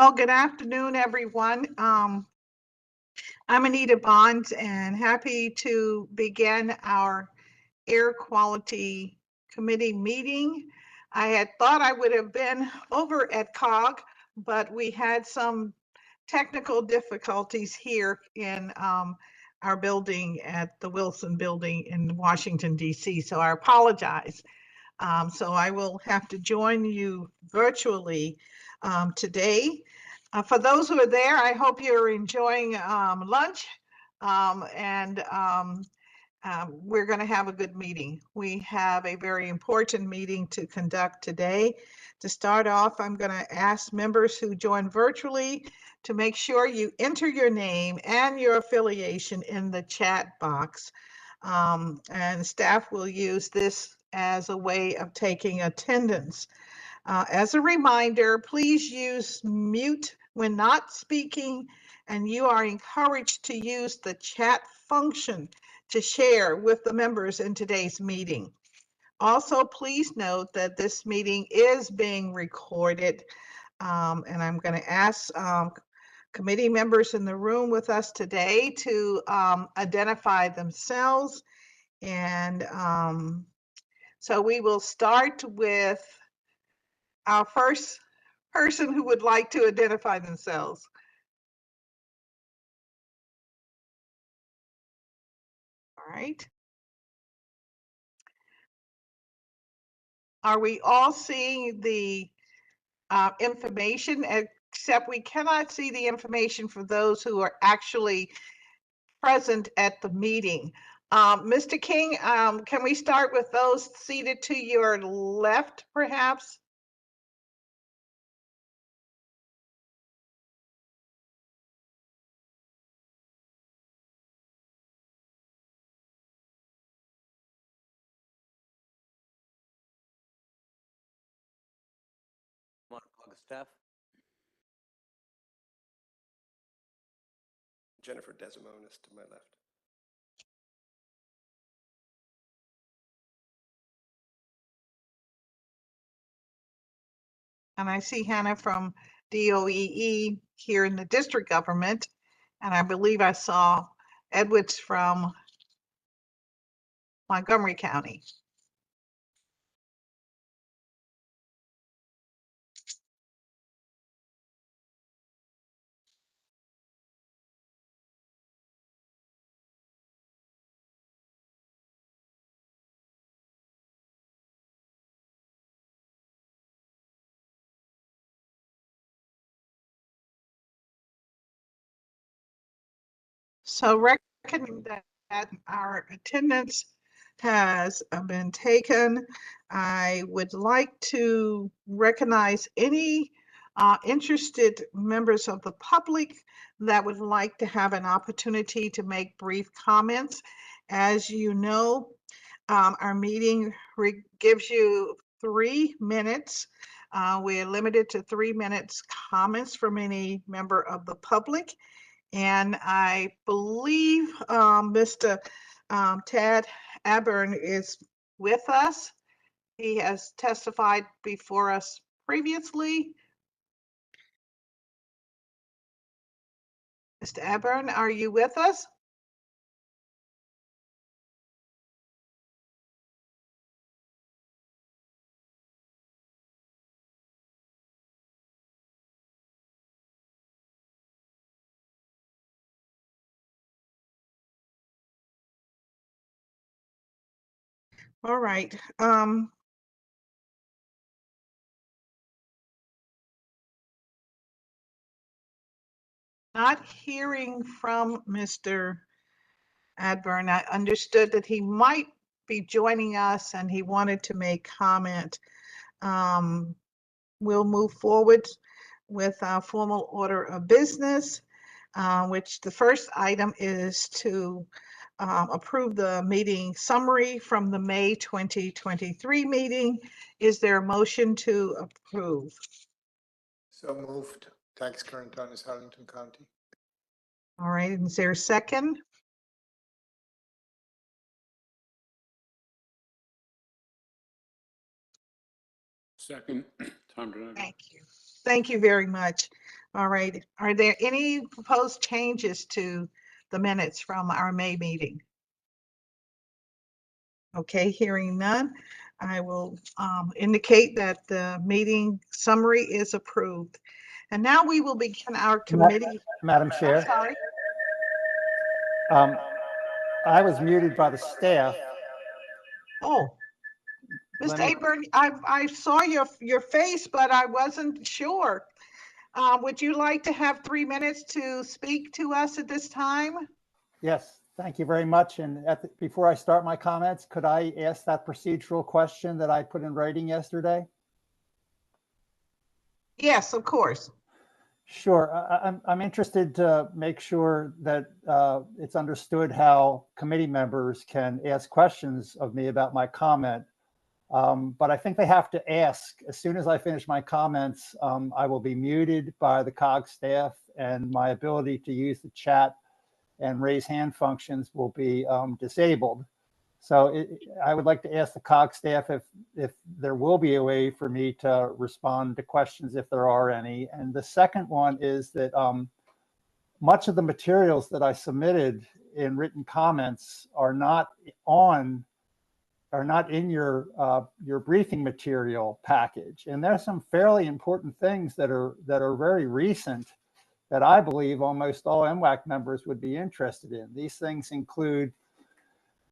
Well, good afternoon, everyone. I'm Anita Bonds and happy to begin our Air Quality Committee meeting. I had thought I would have been over at COG, but we had some technical difficulties here in our building at the Wilson Building in Washington, D.C., so I apologize. So I will have to join you virtually today. For those who are there, I hope you're enjoying lunch and we're going to have a good meeting. We have a very important meeting to conduct today. To start off, I'm going to ask members who join virtually to make sure you enter your name and your affiliation in the chat box. And staff will use this as a way of taking attendance. As a reminder, please use mute when not speaking, and you are encouraged to use the chat function to share with the members in today's meeting. Also, please note that this meeting is being recorded, and I'm going to ask committee members in the room with us today to identify themselves. And so we will start with our first person who would like to identify themselves. All right. Are we all seeing the information, except we cannot see the information for those who are actually present at the meeting? Mr. King, can we start with those seated to your left, perhaps? Staff. Jennifer Desimonis to my left. And I see Hannah from DOEE here in the district government. And I believe I saw Edwards from Montgomery County. So reckoning that our attendance has been taken, I would like to recognize any interested members of the public that would like to have an opportunity to make brief comments. As you know, our meeting gives you 3 minutes. We're limited to 3 minutes comments from any member of the public. And I believe Mr. Tad Aburn is with us. He has testified before us previously. Mr. Aburn, are you with us? All right. Not hearing from Mr. Adburn, I understood that he might be joining us and he wanted to make comment. We'll move forward with our formal order of business, which the first item is to approve the meeting summary from the May 2023 meeting. Is there a motion to approve? So moved. Tax current on is Harlington County. All right, is there a second? Second, Tom Donato. Thank you. Thank you very much. All right. Are there any proposed changes to the minutes from our May meeting? Okay, hearing none, I will indicate that the meeting summary is approved. And now we will begin our committee. Madam I'm Chair, sorry. I was muted by the staff. Oh, Let Mr. me- Aburn, I saw your face, but I wasn't sure. Would you like to have 3 minutes to speak to us at this time? Yes, thank you very much. And before I start my comments, could I ask that procedural question that I put in writing yesterday? Yes, of course. Sure. I'm interested to make sure that it's understood how committee members can ask questions of me about my comment. But I think they have to ask. As soon as I finish my comments, I will be muted by the COG staff, and my ability to use the chat and raise hand functions will be disabled. So I would like to ask the COG staff if there will be a way for me to respond to questions if there are any. And the second one is that much of the materials that I submitted in written comments are not in your briefing material package. And there's some fairly important things that are very recent that I believe almost all MWAC members would be interested in. These things include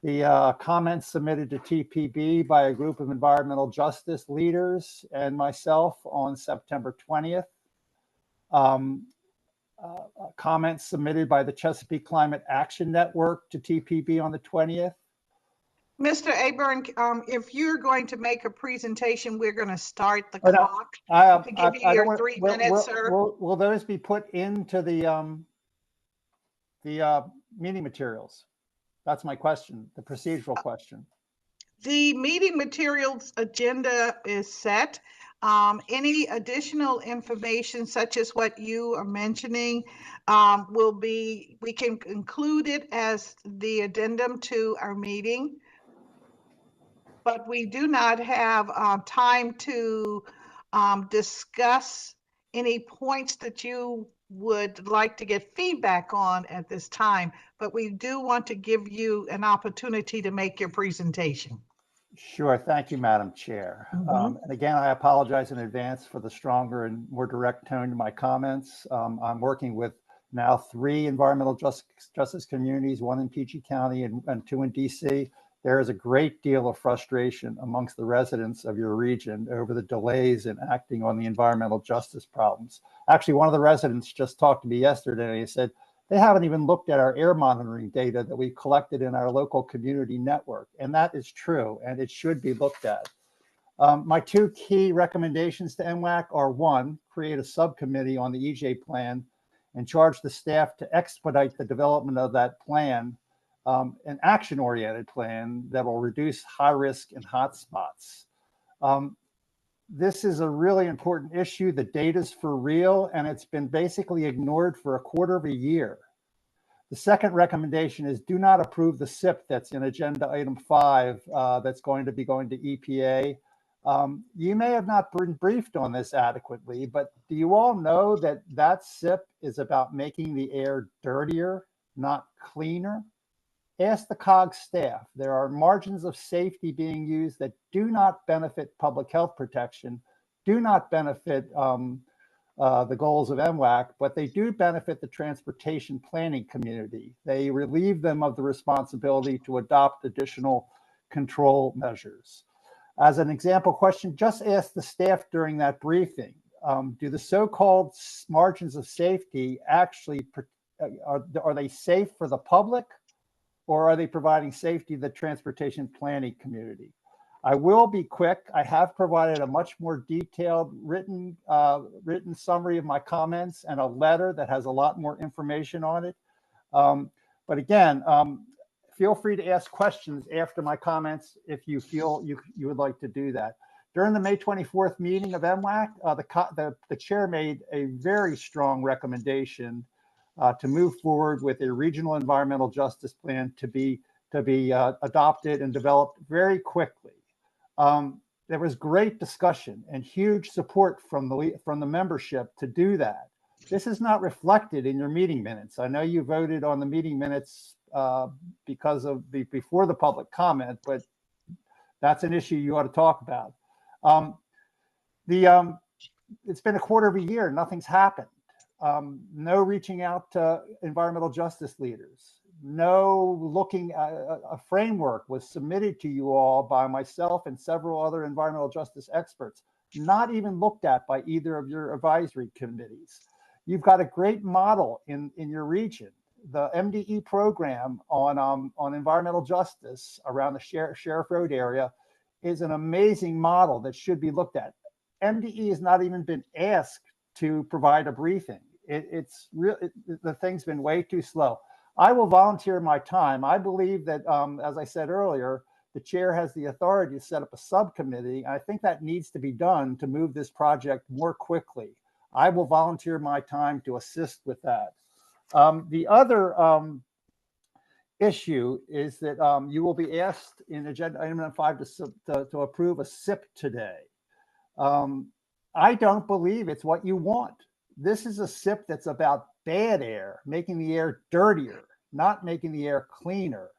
the comments submitted to TPB by a group of environmental justice leaders and myself on September 20th. Comments submitted by the Chesapeake Climate Action Network to TPB on the 20th. Mr. Aburn, if you're going to make a presentation, we're going to start the Oh, no. clock. To give you I your don't want- 3 minutes, sir. Will those be put into the meeting materials? That's my question, the procedural question. The meeting materials agenda is set. Any additional information such as what you are mentioning we can include it as the addendum to our meeting. But we do not have time to discuss any points that you would like to get feedback on at this time, but we do want to give you an opportunity to make your presentation. Sure. Thank you, Madam Chair. Mhm. And again, I apologize in advance for the stronger and more direct tone to my comments. I'm working with now 3 environmental justice communities, 1 in PG County and 2 in DC. There is a great deal of frustration amongst the residents of your region over the delays in acting on the environmental justice problems. Actually, one of the residents just talked to me yesterday and he said, they haven't even looked at our air monitoring data that we collected in our local community network. And that is true, and it should be looked at. My 2 key recommendations to MWAC are 1, create a subcommittee on the EJ plan and charge the staff to expedite the development of that plan, an action-oriented plan that will reduce high risk and hotspots. This is a really important issue. The data's for real, and it's been basically ignored for a quarter of a year. The second recommendation is do not approve the SIP that's in agenda item 5 that's going to be going to EPA. You may have not been briefed on this adequately, but do you all know that that SIP is about making the air dirtier, not cleaner? Ask the COG staff. There are margins of safety being used that do not benefit public health protection, do not benefit the goals of MWAC, but they do benefit the transportation planning community. They relieve them of the responsibility to adopt additional control measures. As an example question, just ask the staff during that briefing, do the so-called margins of safety actually, are they safe for the public? Or are they providing safety to the transportation planning community? I will be quick. I have provided a much more detailed written summary of my comments and a letter that has a lot more information on it. But again, feel free to ask questions after my comments if you feel you would like to do that. During the May 24th meeting of MWAC, the chair made a very strong recommendation to move forward with a regional environmental justice plan to be adopted and developed very quickly. There was great discussion and huge support from the membership to do that. This is not reflected in your meeting minutes. I know you voted on the meeting minutes because of before the public comment, but that's an issue you ought to talk about. It's been a quarter of a year, nothing's happened. No reaching out to environmental justice leaders. No looking at a framework was submitted to you all by myself and several other environmental justice experts, not even looked at by either of your advisory committees. You've got a great model in your region. The MDE program on environmental justice around the Sheriff Road area is an amazing model that should be looked at. MDE has not even been asked to provide a briefing. The thing's been way too slow. I will volunteer my time. I believe that, as I said earlier, the chair has the authority to set up a subcommittee. I think that needs to be done to move this project more quickly. I will volunteer my time to assist with that. The other issue is that you will be asked in agenda item number 5 to approve a SIP today. I don't believe it's what you want. This is a SIP that's about bad air, making the air dirtier, not making the air cleaner.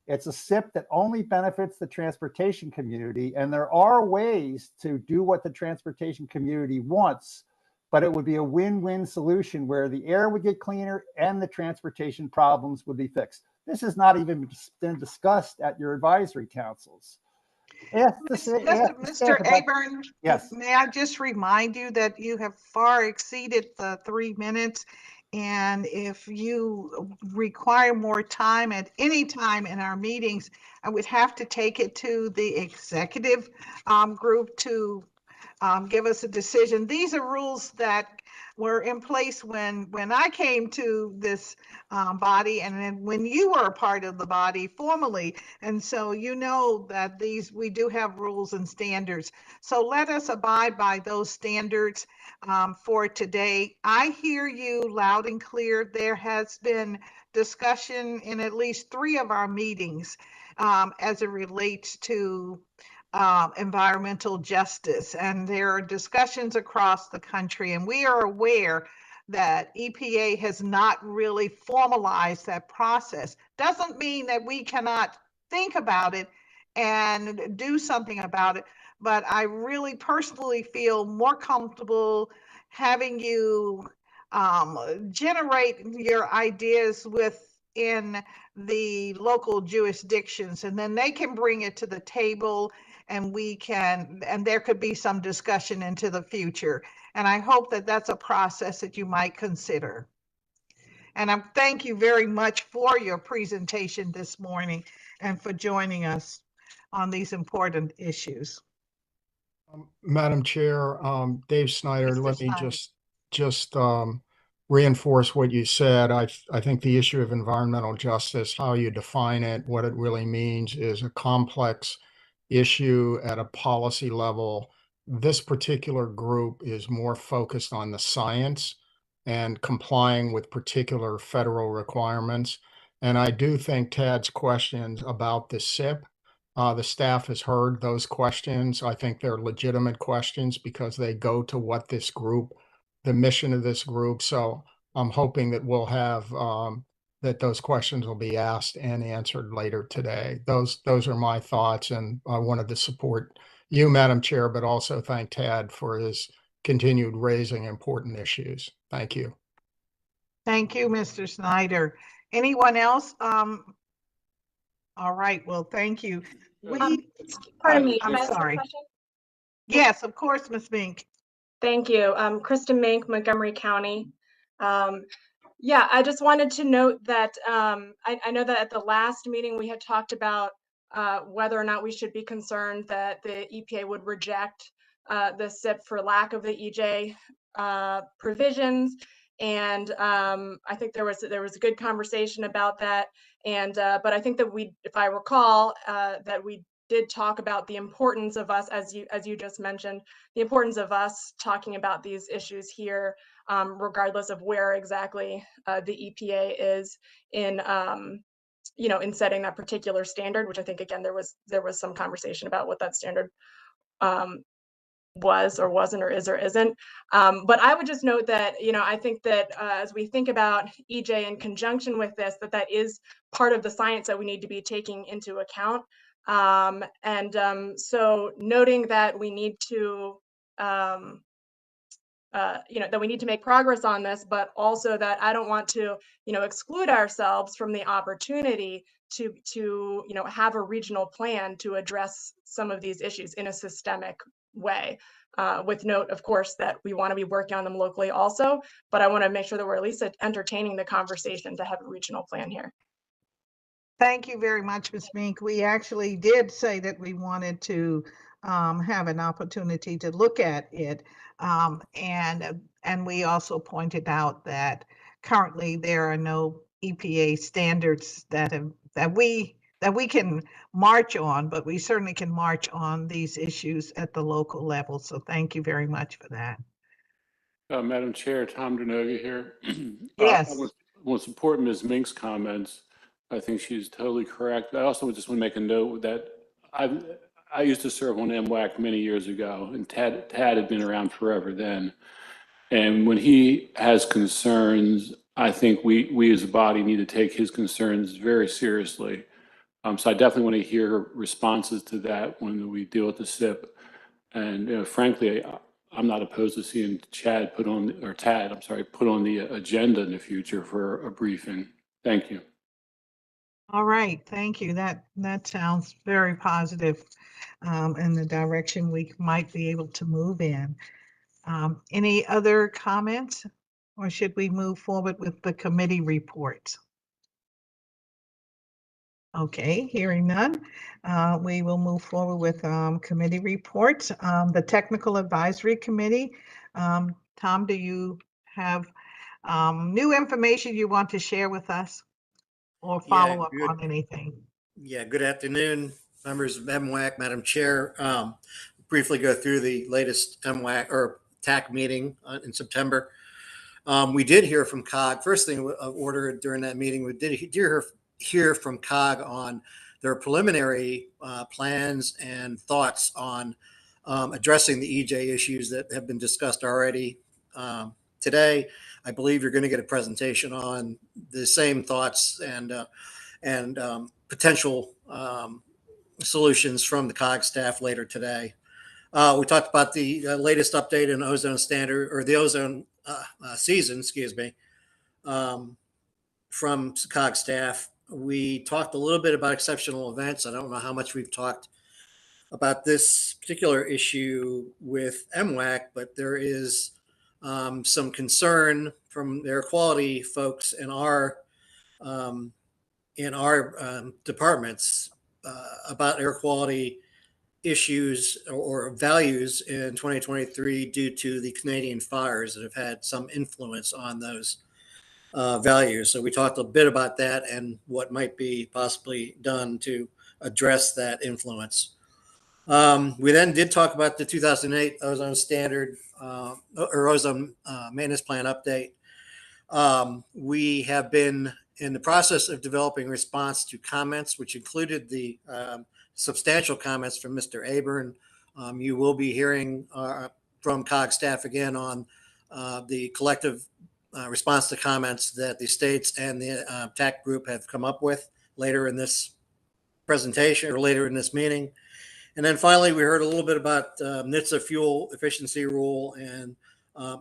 It's a SIP that only benefits the transportation community, and there are ways to do what the transportation community wants, but it would be a win-win solution where the air would get cleaner and the transportation problems would be fixed. This has not even been discussed at your advisory councils. Mr. Aburn, yes. May I just remind you that you have far exceeded the 3 minutes. And if you require more time at any time in our meetings, I would have to take it to the executive group to give us a decision. These are rules that were in place when I came to this body, and then when you were a part of the body formally. And so you know that we do have rules and standards. So let us abide by those standards for today. I hear you loud and clear. There has been discussion in at least 3 of our meetings as it relates to environmental justice, and there are discussions across the country, and we are aware that EPA has not really formalized that process. Doesn't mean that we cannot think about it and do something about it, but I really personally feel more comfortable having you generate your ideas within the local jurisdictions, and then they can bring it to the table, and there could be some discussion into the future. And I hope that that's a process that you might consider. And I thank you very much for your presentation this morning and for joining us on these important issues. Madam Chair, Dave Snyder, Mr. let me Snyder. just reinforce what you said. I think the issue of environmental justice, how you define it, what it really means, is a complex issue at a policy level. This particular group is more focused on the science and complying with particular federal requirements. And I do think Tad's questions about the SIP, the staff has heard those questions. I think they're legitimate questions because they go to what this group, the mission of this group. So I'm hoping that we'll have that those questions will be asked and answered later today. Those are my thoughts, and I wanted to support you, Madam Chair, but also thank Tad for his continued raising important issues. Thank you. Thank you, Mr. Snyder. Anyone else? All right, well, thank you. Pardon me, I'm can I ask a sorry. question? Yes, of course, Ms. Mink. Thank you. Kristen Mink, Montgomery County. Yeah, I just wanted to note that I know that at the last meeting we had talked about whether or not we should be concerned that the EPA would reject the SIP for lack of the EJ provisions. And I think there was a good conversation about that. And but I think that if I recall, that we did talk about the importance of us, as you just mentioned, the importance of us talking about these issues here, regardless of where exactly the EPA is in, in setting that particular standard. Which I think, again, there was some conversation about what that standard was or wasn't or is or isn't. But I would just note that, I think that as we think about EJ in conjunction with this, that is part of the science that we need to be taking into account. So noting that we need to, that we need to make progress on this, but also that I don't want to, exclude ourselves from the opportunity to have a regional plan to address some of these issues in a systemic way. With note, of course, that we want to be working on them locally also, but I want to make sure that we're at least entertaining the conversation to have a regional plan here. Thank you very much, Ms. Mink. We actually did say that we wanted to have an opportunity to look at it. And we also pointed out that currently there are no EPA standards that we can march on, but we certainly can march on these issues at the local level. So thank you very much for that. Madam Chair, Tom Denoga here. Yes. I want to support Ms. Mink's comments. I think she's totally correct. I also just want to make a note that I used to serve on MWAC many years ago, and Tad had been around forever then. And when he has concerns, I think we as a body need to take his concerns very seriously. So I definitely want to hear responses to that when we deal with the SIP. And frankly, I'm not opposed to seeing Tad put on the agenda in the future for a briefing. Thank you. All right, thank you. That sounds very positive in the direction we might be able to move in. Any other comments, or should we move forward with the committee reports? Okay, hearing none, we will move forward with committee reports. The Technical Advisory Committee. Tom, do you have new information you want to share with us or follow up on anything? Yeah, good afternoon, members of MWAC, Madam Chair. Briefly go through the latest MWAC or TAC meeting in September. We did hear from COG. First thing of order during that meeting, we did hear from COG on their preliminary plans and thoughts on addressing the EJ issues that have been discussed already. Today, I believe you're going to get a presentation on the same thoughts and potential solutions from the COG staff later today. We talked about the latest update in ozone standard, or the ozone season, from COG staff. We talked a little bit about exceptional events. I don't know how much we've talked about this particular issue with MWAC, but there is some concern from the air quality folks in our departments about air quality issues or values in 2023 due to the Canadian fires that have had some influence on those values. So we talked a bit about that and what might be possibly done to address that influence. We then did talk about the 2008 ozone standard or ozone maintenance plan update. We have been in the process of developing response to comments, which included the substantial comments from Mr. Aburn. You will be hearing from COG staff again on the collective response to comments that the states and the TAC group have come up with later in this presentation or later in this meeting. And then finally, we heard a little bit about NHTSA fuel efficiency rule and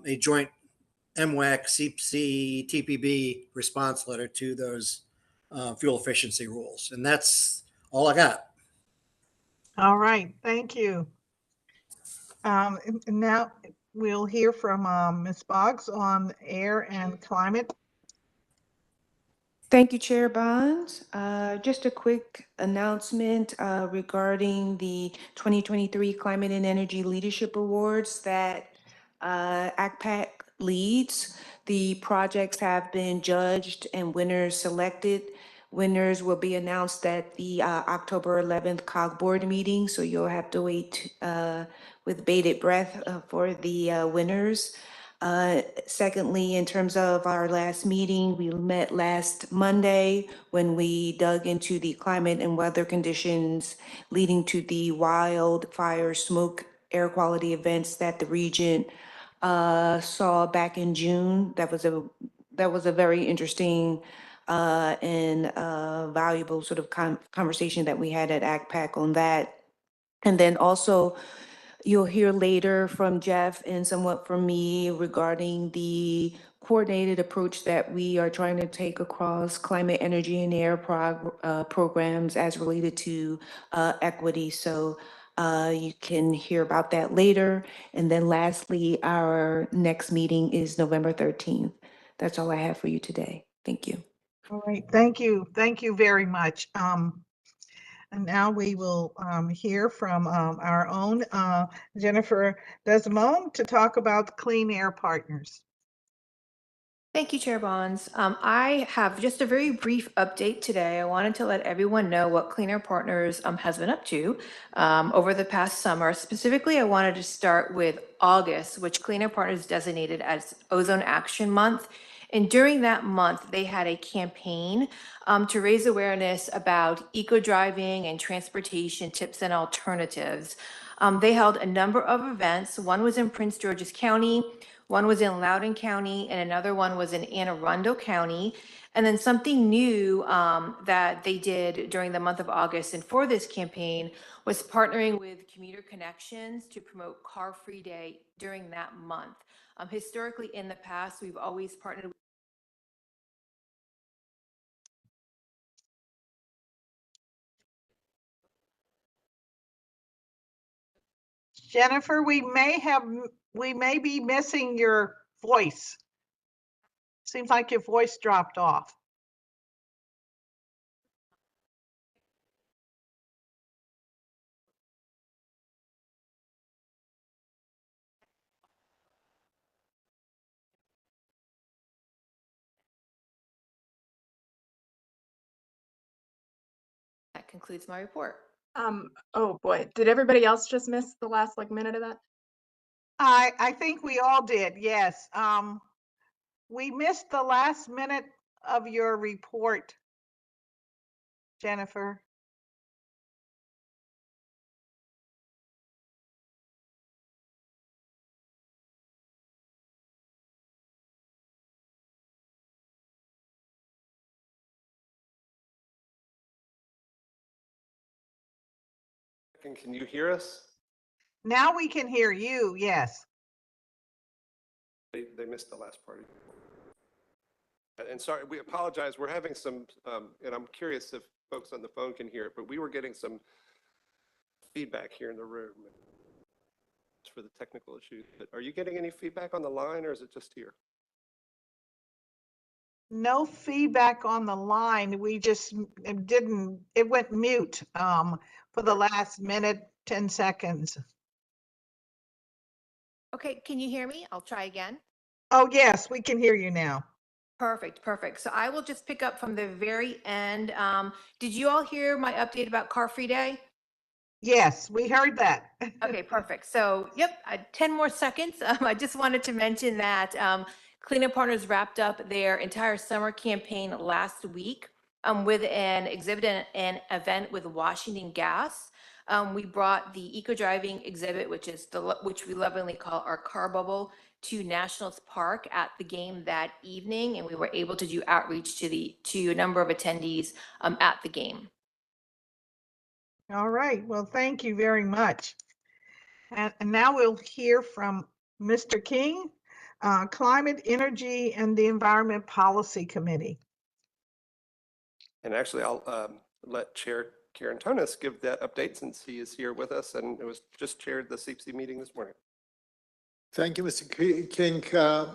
a joint MWAQC TPB response letter to those fuel efficiency rules. And that's all I got. All right, thank you. And now we'll hear from Ms. Boggs on air and climate. Thank you, Chair Bonds. Just a quick announcement regarding the 2023 Climate and Energy Leadership Awards that ACPAC leads. The projects have been judged and winners selected. Winners will be announced at the October 11th COG board meeting, so you'll have to wait with bated breath for the winners. Secondly, in terms of our last meeting, we met last Monday when we dug into the climate and weather conditions leading to the wildfire smoke air quality events that the region saw back in June. That was a very interesting and valuable sort of conversation that we had at ACPAC on that. And then also, you'll hear later from Jeff and somewhat from me regarding the coordinated approach that we are trying to take across climate, energy, and air programs as related to equity. So you can hear about that later. And then lastly, our next meeting is November 13th. That's all I have for you today. Thank you. All right, thank you. Thank you very much. And now we will hear from our own Jennifer Desmond to talk about Clean Air Partners. Thank you, Chair Bonds. I have just a very brief update today. I wanted to let everyone know what Clean Air Partners has been up to over the past summer. Specifically, I wanted to start with August, which Clean Air Partners designated as Ozone Action Month. And during that month, they had a campaign to raise awareness about eco-driving and transportation tips and alternatives. They held a number of events. One was in Prince George's County, one was in Loudoun County, and another one was in Anne Arundel County. And then something new that they did during the month of August and for this campaign was partnering with Commuter Connections to promote Car Free Day during that month. Historically, in the past, we've always partnered with Jennifer, we may be missing your voice. Seems like your voice dropped off. That concludes my report. Oh boy, did everybody else just miss the last minute of that? I think we all did, yes. We missed the last minute of your report, Jennifer. Can you hear us? Now we can hear you, yes. They missed the last part. And sorry, we apologize. We're having some, and I'm curious if folks on the phone can hear it, but we were getting some feedback here in the room for the technical issues. But are you getting any feedback on the line, or is it just here? No feedback on the line. We just it went mute for the last minute, 10 seconds. Okay, can you hear me? I'll try again. Oh, yes, we can hear you now. Perfect, perfect. So I will just pick up from the very end. Did you all hear my update about Car Free Day? Yes, we heard that. Okay, perfect. So, yep, 10 more seconds. I just wanted to mention that Clean Air Partners wrapped up their entire summer campaign last week with an exhibit and event with Washington Gas. We brought the eco-driving exhibit, which we lovingly call our car bubble, to Nationals Park at the game that evening, and we were able to do outreach to a number of attendees at the game. All right, well, thank you very much. And now we'll hear from Mr. King, Climate, Energy, and the Environment Policy Committee. And actually, I'll let Chair Karen Tonis give that update since he is here with us and it was just chaired the CPC meeting this morning. Thank you, Mr. King.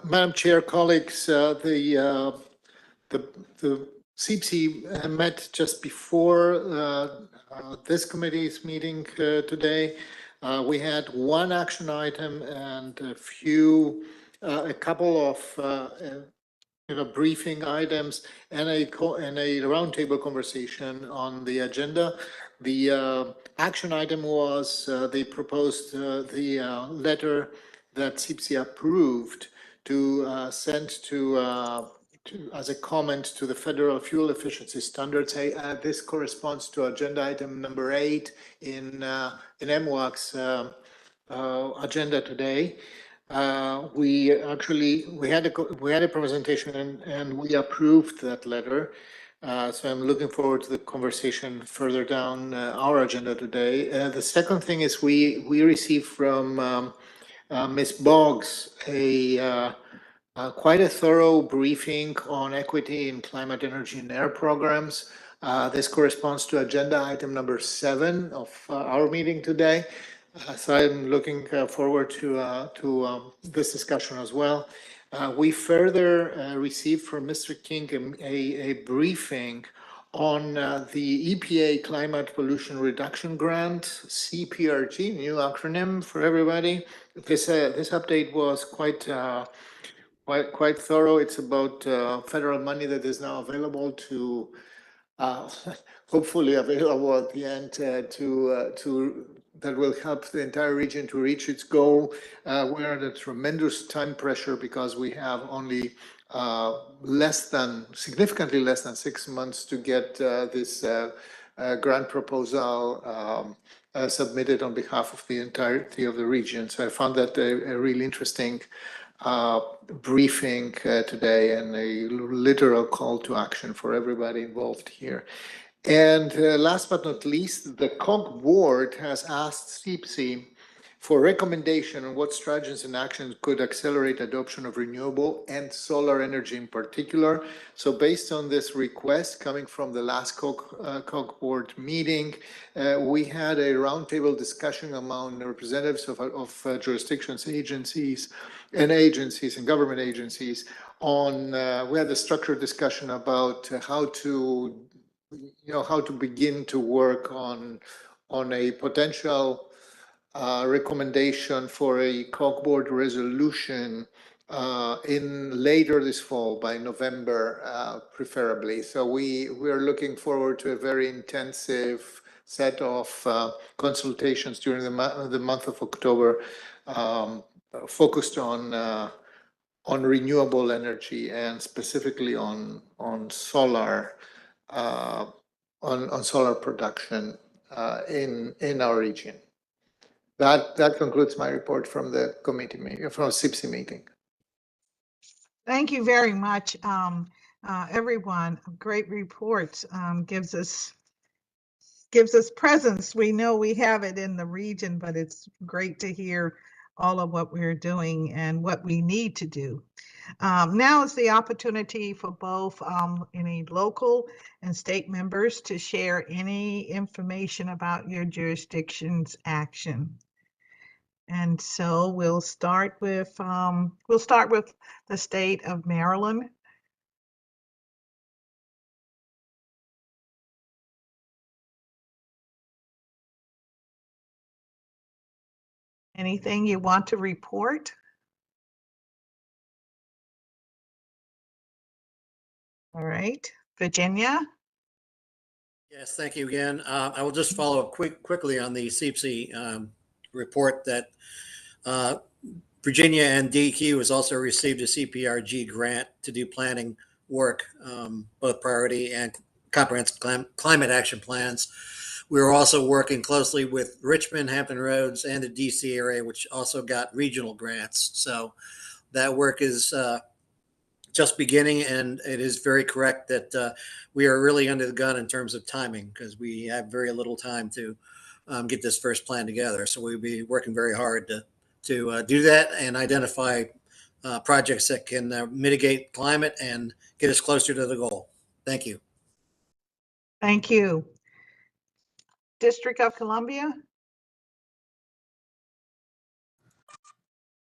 Madam Chair, colleagues, the CPC met just before this committee's meeting today. We had one action item and a couple of briefing items and a roundtable conversation on the agenda. The action item was they proposed the letter that CPC approved to send as a comment to the federal fuel efficiency standards. This corresponds to agenda item number 8 in MWAQC agenda today. We had a presentation and we approved that letter. So I'm looking forward to the conversation further down our agenda today. The second thing is we received from Ms. Boggs quite a thorough briefing on equity in climate, energy, and air programs. This corresponds to agenda item number 7 of our meeting today. So I'm looking forward to this discussion as well. We further received from Mr. King a briefing on the EPA Climate Pollution Reduction Grant, CPRG, new acronym for everybody. This update was quite thorough. It's about federal money that is now available to hopefully available at the end to that will help the entire region to reach its goal. We're under tremendous time pressure because we have only significantly less than 6 months to get this grant proposal submitted on behalf of the entirety of the region. So I found that a really interesting briefing today and a literal call to action for everybody involved here. And last but not least, the COG board has asked CPC for recommendation on what strategies and actions could accelerate adoption of renewable and solar energy in particular. So based on this request coming from the last COG board meeting, we had a roundtable discussion among the representatives of jurisdictions, agencies and government agencies on, we had a structured discussion about how to begin to work on a potential recommendation for a COG board resolution in later this fall, by November, preferably. So we are looking forward to a very intensive set of consultations during the month of October, focused on renewable energy and specifically on solar, on solar production in our region. That concludes my report from the committee meeting, from CPC meeting. Thank you very much, everyone. Great reports. Gives us presence. We know we have it in the region, but it's great to hear all of what we're doing and what we need to do. Now is the opportunity for both any local and state members to share any information about your jurisdiction's action. And so we'll start with the state of Maryland. Anything you want to report? All right, Virginia. Yes, thank you again. I will just follow up quickly on the CPC report that Virginia and DEQ has also received a CPRG grant to do planning work, both priority and comprehensive climate action plans. We're also working closely with Richmond, Hampton Roads, and the DC area, which also got regional grants. So that work is just beginning, and it is very correct that we are really under the gun in terms of timing because we have very little time to get this first plan together. So we'll be working very hard to do that and identify projects that can mitigate climate and get us closer to the goal. Thank you. Thank you. District of Columbia.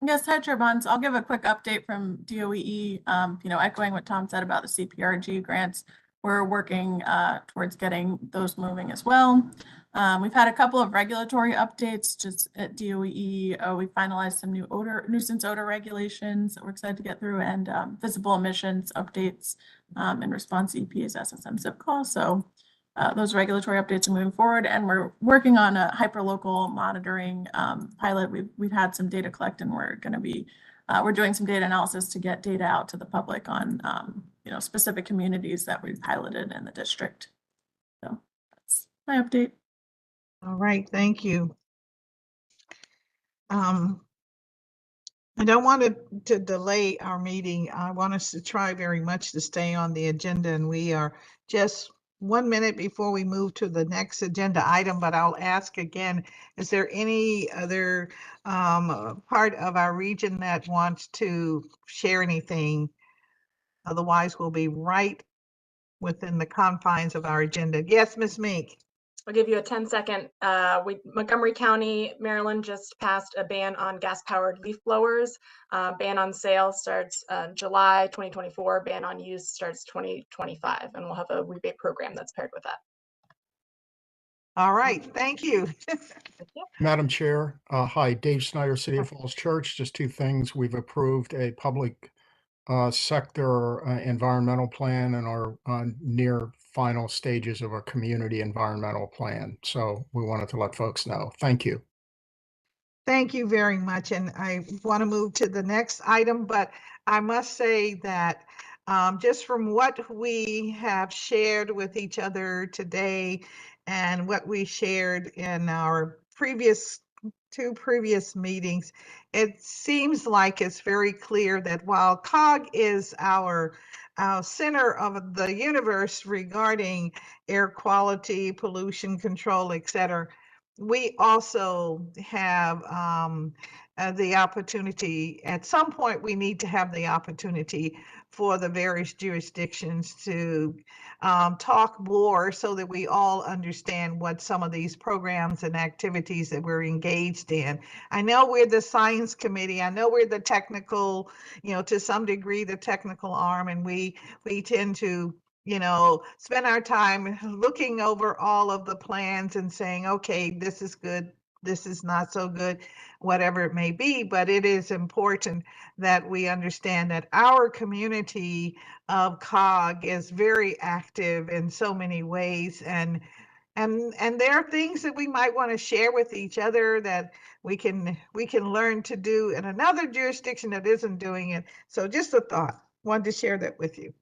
Yes, hi, Chair Bonds. I'll give a quick update from DOEE. Echoing what Tom said about the CPRG grants, we're working towards getting those moving as well. We've had a couple of regulatory updates just at DOEE. We finalized some new nuisance odor regulations that we're excited to get through, and visible emissions updates in response to EPA's SSM SIP call. So those regulatory updates are moving forward, and we're working on a hyperlocal monitoring pilot. We've had some data collect, and we're going to be we're doing some data analysis to get data out to the public on specific communities that we've piloted in the district. So that's my update. All right, thank you. I don't want to delay our meeting. I want us to try very much to stay on the agenda, and we are just 1 minute before we move to the next agenda item, but I'll ask again, is there any other part of our region that wants to share anything? Otherwise, we'll be right within the confines of our agenda. Yes, Ms. Meek. I'll give you a 10-second. Montgomery County, Maryland just passed a ban on gas-powered leaf blowers. Ban on sale starts July 2024. Ban on use starts 2025, and we'll have a rebate program that's paired with that. All right, thank you. Madam Chair, hi, Dave Snyder, City of Falls Church. Just two things. We've approved a public sector environmental plan and are near final stages of a community environmental plan. So we wanted to let folks know. Thank you. Thank you very much. And I want to move to the next item, but I must say that just from what we have shared with each other today and what we shared in our two previous meetings, it seems like it's very clear that while COG is our center of the universe regarding air quality, pollution control, et cetera, we also have the opportunity, at some point, we need to have the opportunity for the various jurisdictions to talk more so that we all understand what some of these programs and activities that we're engaged in. I know we're the science committee. I know we're the technical, to some degree, the technical arm, and we tend to spend our time looking over all of the plans and saying, okay, this is good, this is not so good, whatever it may be. But it is important that we understand that our community of COG is very active in so many ways. And there are things that we might want to share with each other that we can learn to do in another jurisdiction that isn't doing it. So just a thought, wanted to share that with you.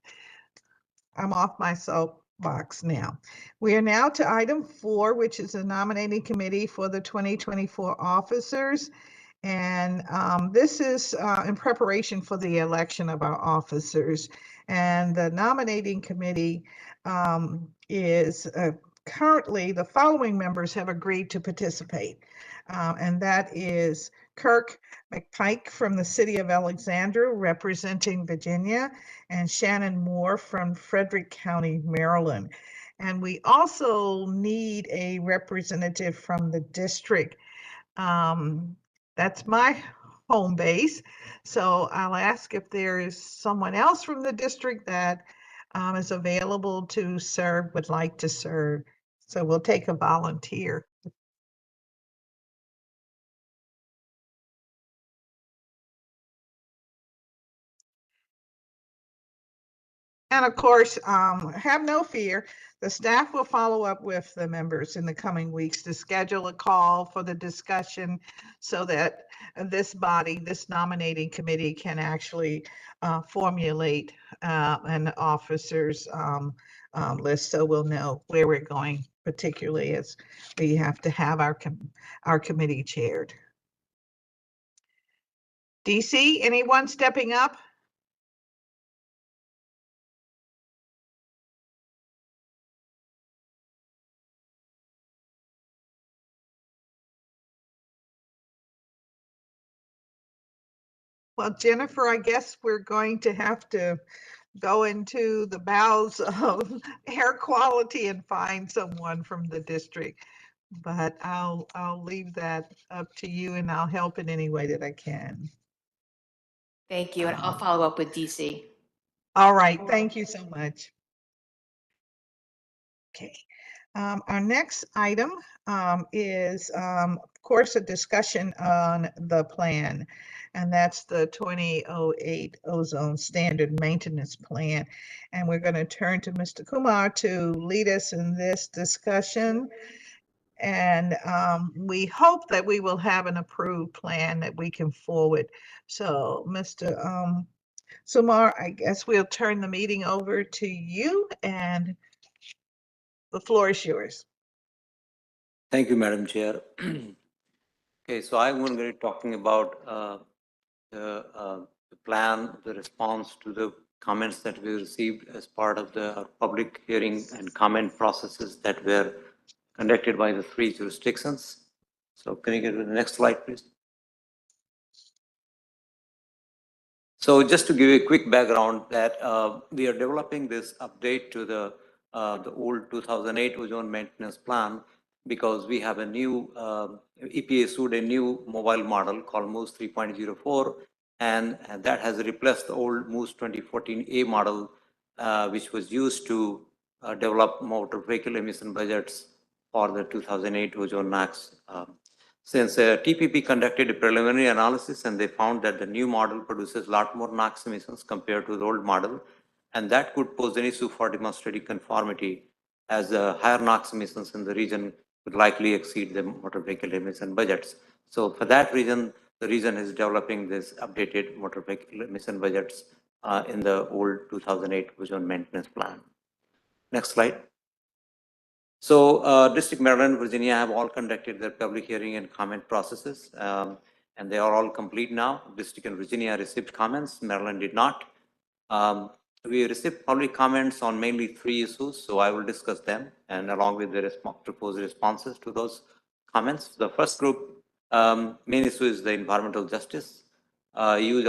I'm off my soapbox now. We are now to item 4, which is a nominating committee for the 2024 officers. And this is in preparation for the election of our officers. And the nominating committee is currently, the following members have agreed to participate. And that is Kirk McPike from the city of Alexandria, representing Virginia, and Shannon Moore from Frederick County, Maryland. And we also need a representative from the district. That's my home base. So I'll ask if there is someone else from the district that is available to serve, would like to serve. So we'll take a volunteer. And of course, have no fear. The staff will follow up with the members in the coming weeks to schedule a call for the discussion so that this body, this nominating committee, can actually formulate an officers list, so we'll know where we're going, particularly as we have to have our committee chaired. DC, anyone stepping up? Well, Jennifer, I guess we're going to have to go into the bowels of air quality and find someone from the district. But I'll leave that up to you, and I'll help in any way that I can. Thank you, and I'll follow up with DC. All right, thank you so much. Okay, our next item is, of course, a discussion on the plan, and that's the 2008 ozone standard maintenance plan. And we're going to turn to Mr. Kumar to lead us in this discussion. And we hope that we will have an approved plan that we can forward. So, Mr. Sumar, I guess we'll turn the meeting over to you, and the floor is yours. Thank you, Madam Chair. Okay, so I'm going to be talking about the plan, the response to the comments that we received as part of the public hearing and comment processes that were conducted by the 3 jurisdictions. So can you get to the next slide, please? So just to give you a quick background that we are developing this update to the old 2008 ozone maintenance plan because we have a new EPA issued a new mobile model called MOOS 3.04, and that has replaced the old MOOS 2014A model, which was used to develop motor vehicle emission budgets for the 2008 ozone NOx. Since TPP conducted a preliminary analysis and they found that the new model produces a lot more NOx emissions compared to the old model, and that could pose an issue for demonstrating conformity, as the higher NOx emissions in the region would likely exceed the motor vehicle emission budgets. So for that reason, the region is developing this updated motor vehicle emission budgets in the old 2008 ozone maintenance plan. Next slide. So District Maryland, Virginia have all conducted their public hearing and comment processes, and they are all complete now. District and Virginia received comments, Maryland did not. We received public comments on mainly 3 issues, so I will discuss them and along with the proposed responses to those comments. The first group, main issue is the environmental justice, use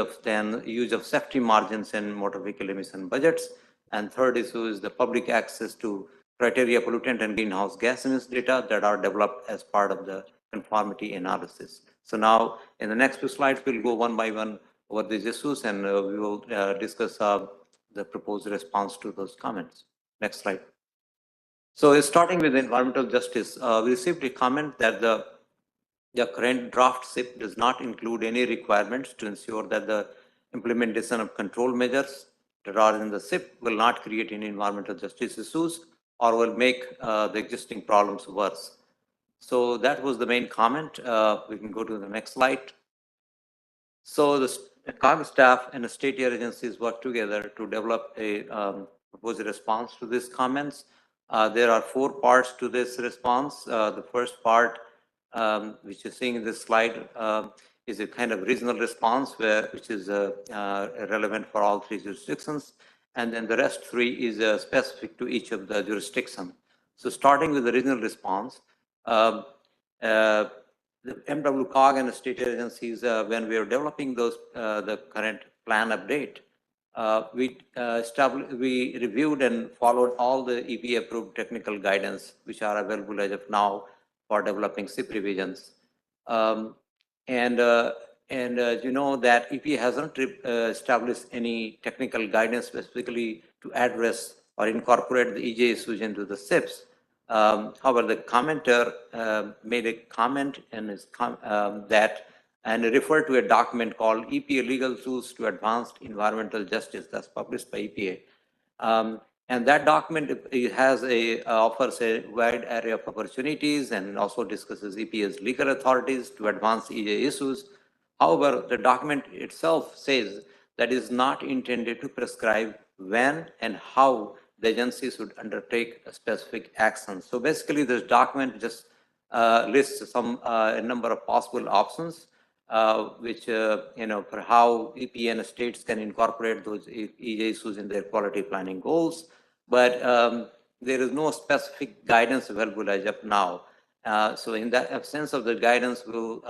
of safety margins in motor vehicle emission budgets, and third issue is the public access to criteria pollutant and greenhouse gas emissions data that are developed as part of the conformity analysis. So now in the next 2 slides, we'll go one by one over these issues, and we will discuss the proposed response to those comments. Next slide. So starting with environmental justice, we received a comment that the current draft SIP does not include any requirements to ensure that the implementation of control measures that are in the SIP will not create any environmental justice issues or will make the existing problems worse. So that was the main comment. We can go to the next slide. So the COG staff and the state agencies work together to develop a proposed response to these comments. There are 4 parts to this response. The first part, which you're seeing in this slide, is a kind of regional response which is relevant for all 3 jurisdictions. And then the rest 3 is specific to each of the jurisdictions. So starting with the regional response, the MWAQC and the state agencies, when we are developing those, the current plan update, we reviewed and followed all the EPA approved technical guidance, which are available as of now for developing SIP revisions. You know that EPA hasn't established any technical guidance specifically to address or incorporate the EJ issues into the SIPs. However, the commenter made a comment in his and referred to a document called EPA Legal Tools to Advanced Environmental Justice that's published by EPA. And that document offers a wide array of opportunities and also discusses EPA's legal authorities to advance EJ issues. However, the document itself says that it is not intended to prescribe when and how the agency should undertake a specific action. So basically, this document just lists a number of possible options, which for how EPA and states can incorporate those EJ issues in their quality planning goals. But there is no specific guidance available as of now. So in that absence of the guidance,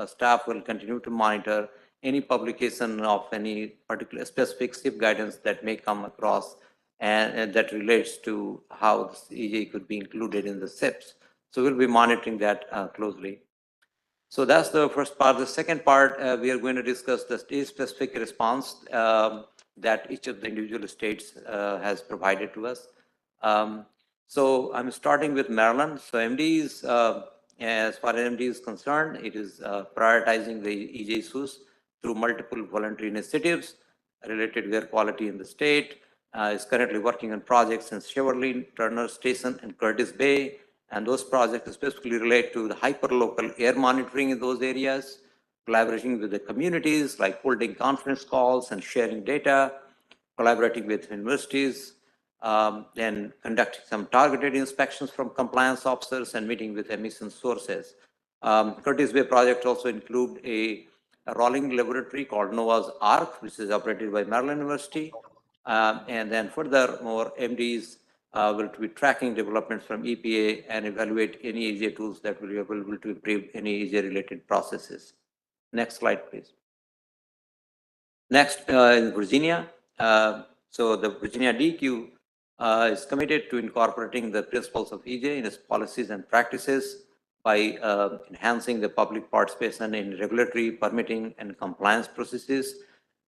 staff will continue to monitor any publication of any particular specific SIP guidance that may come across and that relates to how this EJ could be included in the SIPs. So we'll be monitoring that closely. So that's the first part. The second part, we are going to discuss the state-specific response that each of the individual states has provided to us. So I'm starting with Maryland. So MDs, as far as MD is concerned, it is prioritizing the EJ issues through multiple voluntary initiatives related to air quality in the state. Is currently working on projects in Cheverly, Turner Station, and Curtis Bay. And those projects specifically relate to the hyperlocal air monitoring in those areas, collaborating with the communities, like holding conference calls and sharing data, collaborating with universities, then conducting some targeted inspections from compliance officers and meeting with emission sources. Curtis Bay project also include a rolling laboratory called NOAA's ARC, which is operated by Maryland University. And then furthermore, MDs will be tracking developments from EPA and evaluate any EJ tools that will be available to improve any EJ related processes. Next slide, please. Next in Virginia. So the Virginia DEQ is committed to incorporating the principles of EJ in its policies and practices by enhancing the public participation in regulatory, permitting, and compliance processes.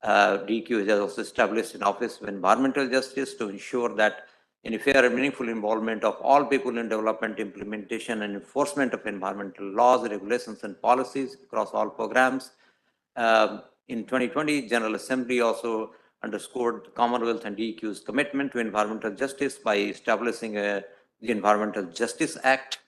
DEQ has also established an Office of Environmental Justice to ensure that in a fair and meaningful involvement of all people in development, implementation, and enforcement of environmental laws, regulations, and policies across all programs. In 2020, General Assembly also underscored the Commonwealth and DEQ's commitment to environmental justice by establishing the Environmental Justice Act.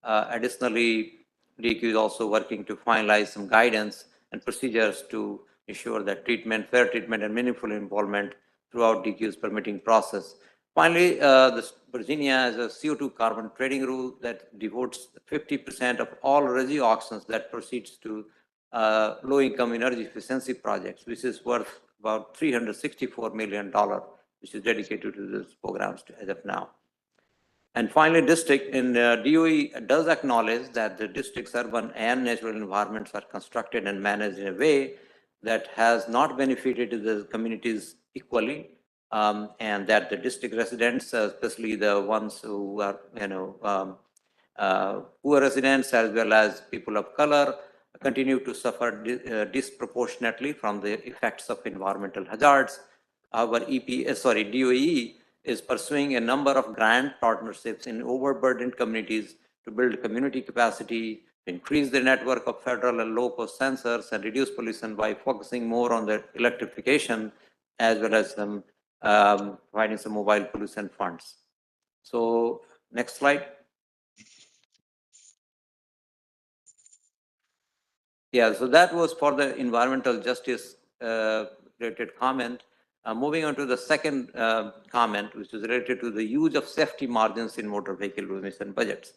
Additionally, DEQ is also working to finalize some guidance and procedures to ensure that fair treatment, and meaningful involvement throughout DEQ's permitting process. Finally, Virginia has a CO2 carbon trading rule that devotes 50% of all REGI auctions that proceeds to low-income energy efficiency projects, which is worth about $364 million, which is dedicated to these programs as of now. And finally, district in DOE does acknowledge that the district's urban and natural environments are constructed and managed in a way that has not benefited the communities equally, and that the district residents, especially the ones who are, poor residents as well as people of color, continue to suffer disproportionately from the effects of environmental hazards. Our DOE is pursuing a number of grant partnerships in overburdened communities to build community capacity, increase the network of federal and low-cost sensors, and reduce pollution by focusing more on the electrification as well as providing some mobile pollution funds. So next slide. Yeah, so that was for the environmental justice related comment. Moving on to the second comment, which is related to the use of safety margins in motor vehicle emission budgets.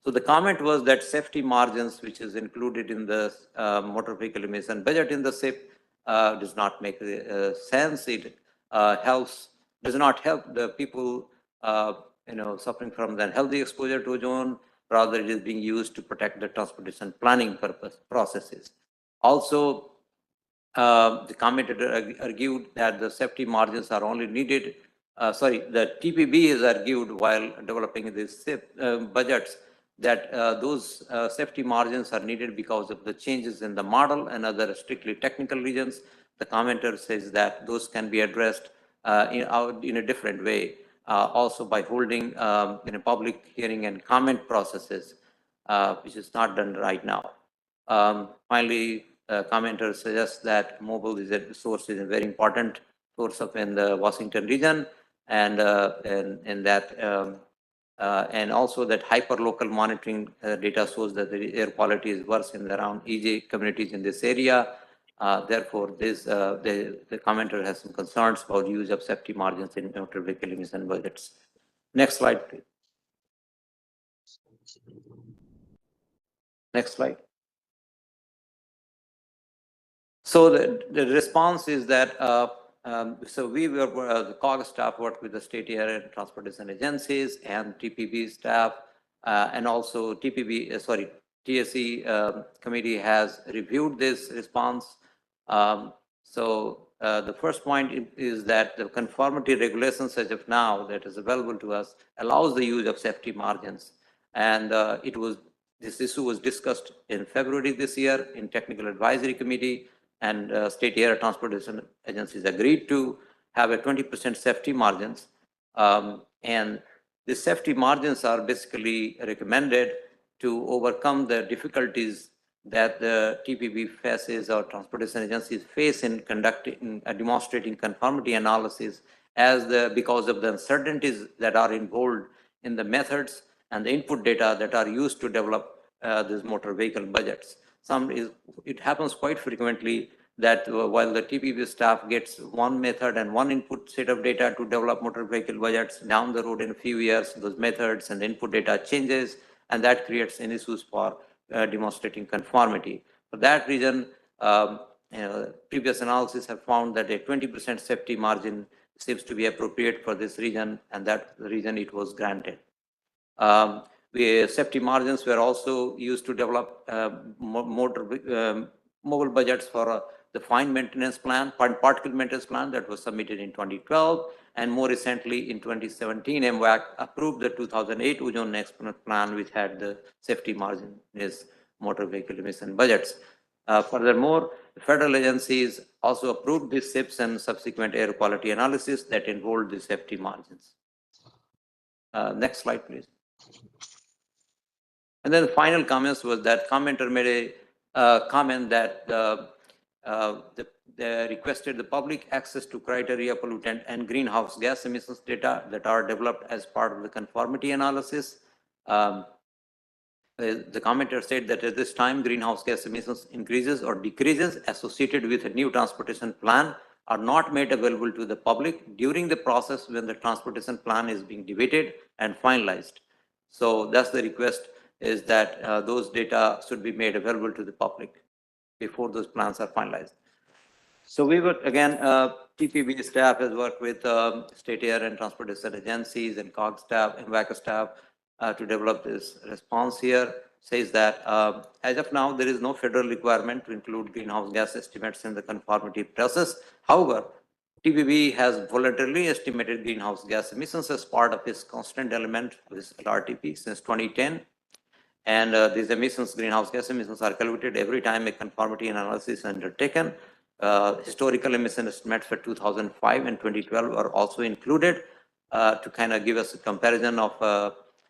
So the comment was that safety margins, which is included in the motor vehicle emission budget in the SIP, does not make sense. It does not help the people suffering from the unhealthy exposure to ozone. Rather, it is being used to protect the transportation planning processes. Also, the commentator argued that the safety margins are only needed. The TPB has argued while developing these budgets that those safety margins are needed because of the changes in the model and other strictly technical reasons. The commenter says that those can be addressed in a different way. Also by holding in a public hearing and comment processes, which is not done right now. Finally, commenter suggests that mobile is a source, is a very important source of in the Washington region, and also that hyperlocal monitoring data shows that the air quality is worse in around EJ communities in this area. Therefore, the commenter has some concerns about use of safety margins in motor vehicle emission budgets. Next slide, please. Next slide. So the response is that, so we were, the COG staff worked with the state air and transportation agencies and TPB staff, and also TSE committee has reviewed this response. The first point is that the conformity regulations as of now that is available to us allows the use of safety margins. And this issue was discussed in February this year in technical advisory committee, and state air transportation agencies agreed to have a 20% safety margins. And the safety margins are basically recommended to overcome the difficulties that the TPB faces or transportation agencies face in conducting demonstrating conformity analysis because of the uncertainties that are involved in the methods and the input data that are used to develop these motor vehicle budgets. It happens quite frequently that while the TPB staff gets one method and one input set of data to develop motor vehicle budgets, down the road in a few years, those methods and input data changes, and that creates an issues for demonstrating conformity. For that reason, previous analysis have found that a 20% safety margin seems to be appropriate for this region, and that the reason it was granted. Safety margins were also used to develop mobile budgets for the fine maintenance plan, particle maintenance plan that was submitted in 2012, and more recently in 2017, MWAC approved the 2008 ozone experiment plan, which had the safety margin is motor vehicle emission budgets. Furthermore, federal agencies also approved the SIPs and subsequent air quality analysis that involved the safety margins. Next slide, please. And then the final comments was that commenter made a comment that they requested the public access to criteria, pollutant, and greenhouse gas emissions data that are developed as part of the conformity analysis. The commenter said that at this time, greenhouse gas emissions increases or decreases associated with a new transportation plan are not made available to the public during the process when the transportation plan is being debated and finalized. So that's the request, is that those data should be made available to the public before those plans are finalized. So we were, again, TPB staff has worked with state air and transportation agencies and COG staff and MWAQC staff to develop this response here. Says that as of now, there is no federal requirement to include greenhouse gas estimates in the conformity process. However, TPB has voluntarily estimated greenhouse gas emissions as part of its constant element with LRTP since 2010. And these emissions, greenhouse gas emissions, are calculated every time a conformity analysis is undertaken. Historical emission estimates for 2005 and 2012 are also included to kind of give us a comparison of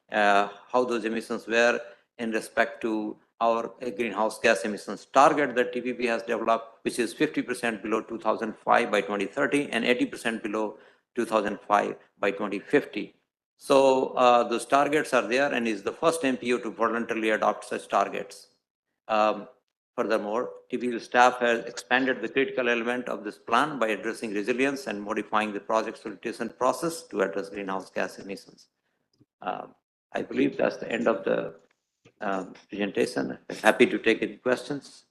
how those emissions were in respect to our greenhouse gas emissions target that TPB has developed, which is 50% below 2005 by 2030 and 80% below 2005 by 2050. So those targets are there and is the first MPO to voluntarily adopt such targets. Furthermore, TPB staff has expanded the critical element of this plan by addressing resilience and modifying the project solicitation process to address greenhouse gas emissions. I believe that's the end of the presentation. Happy to take any questions.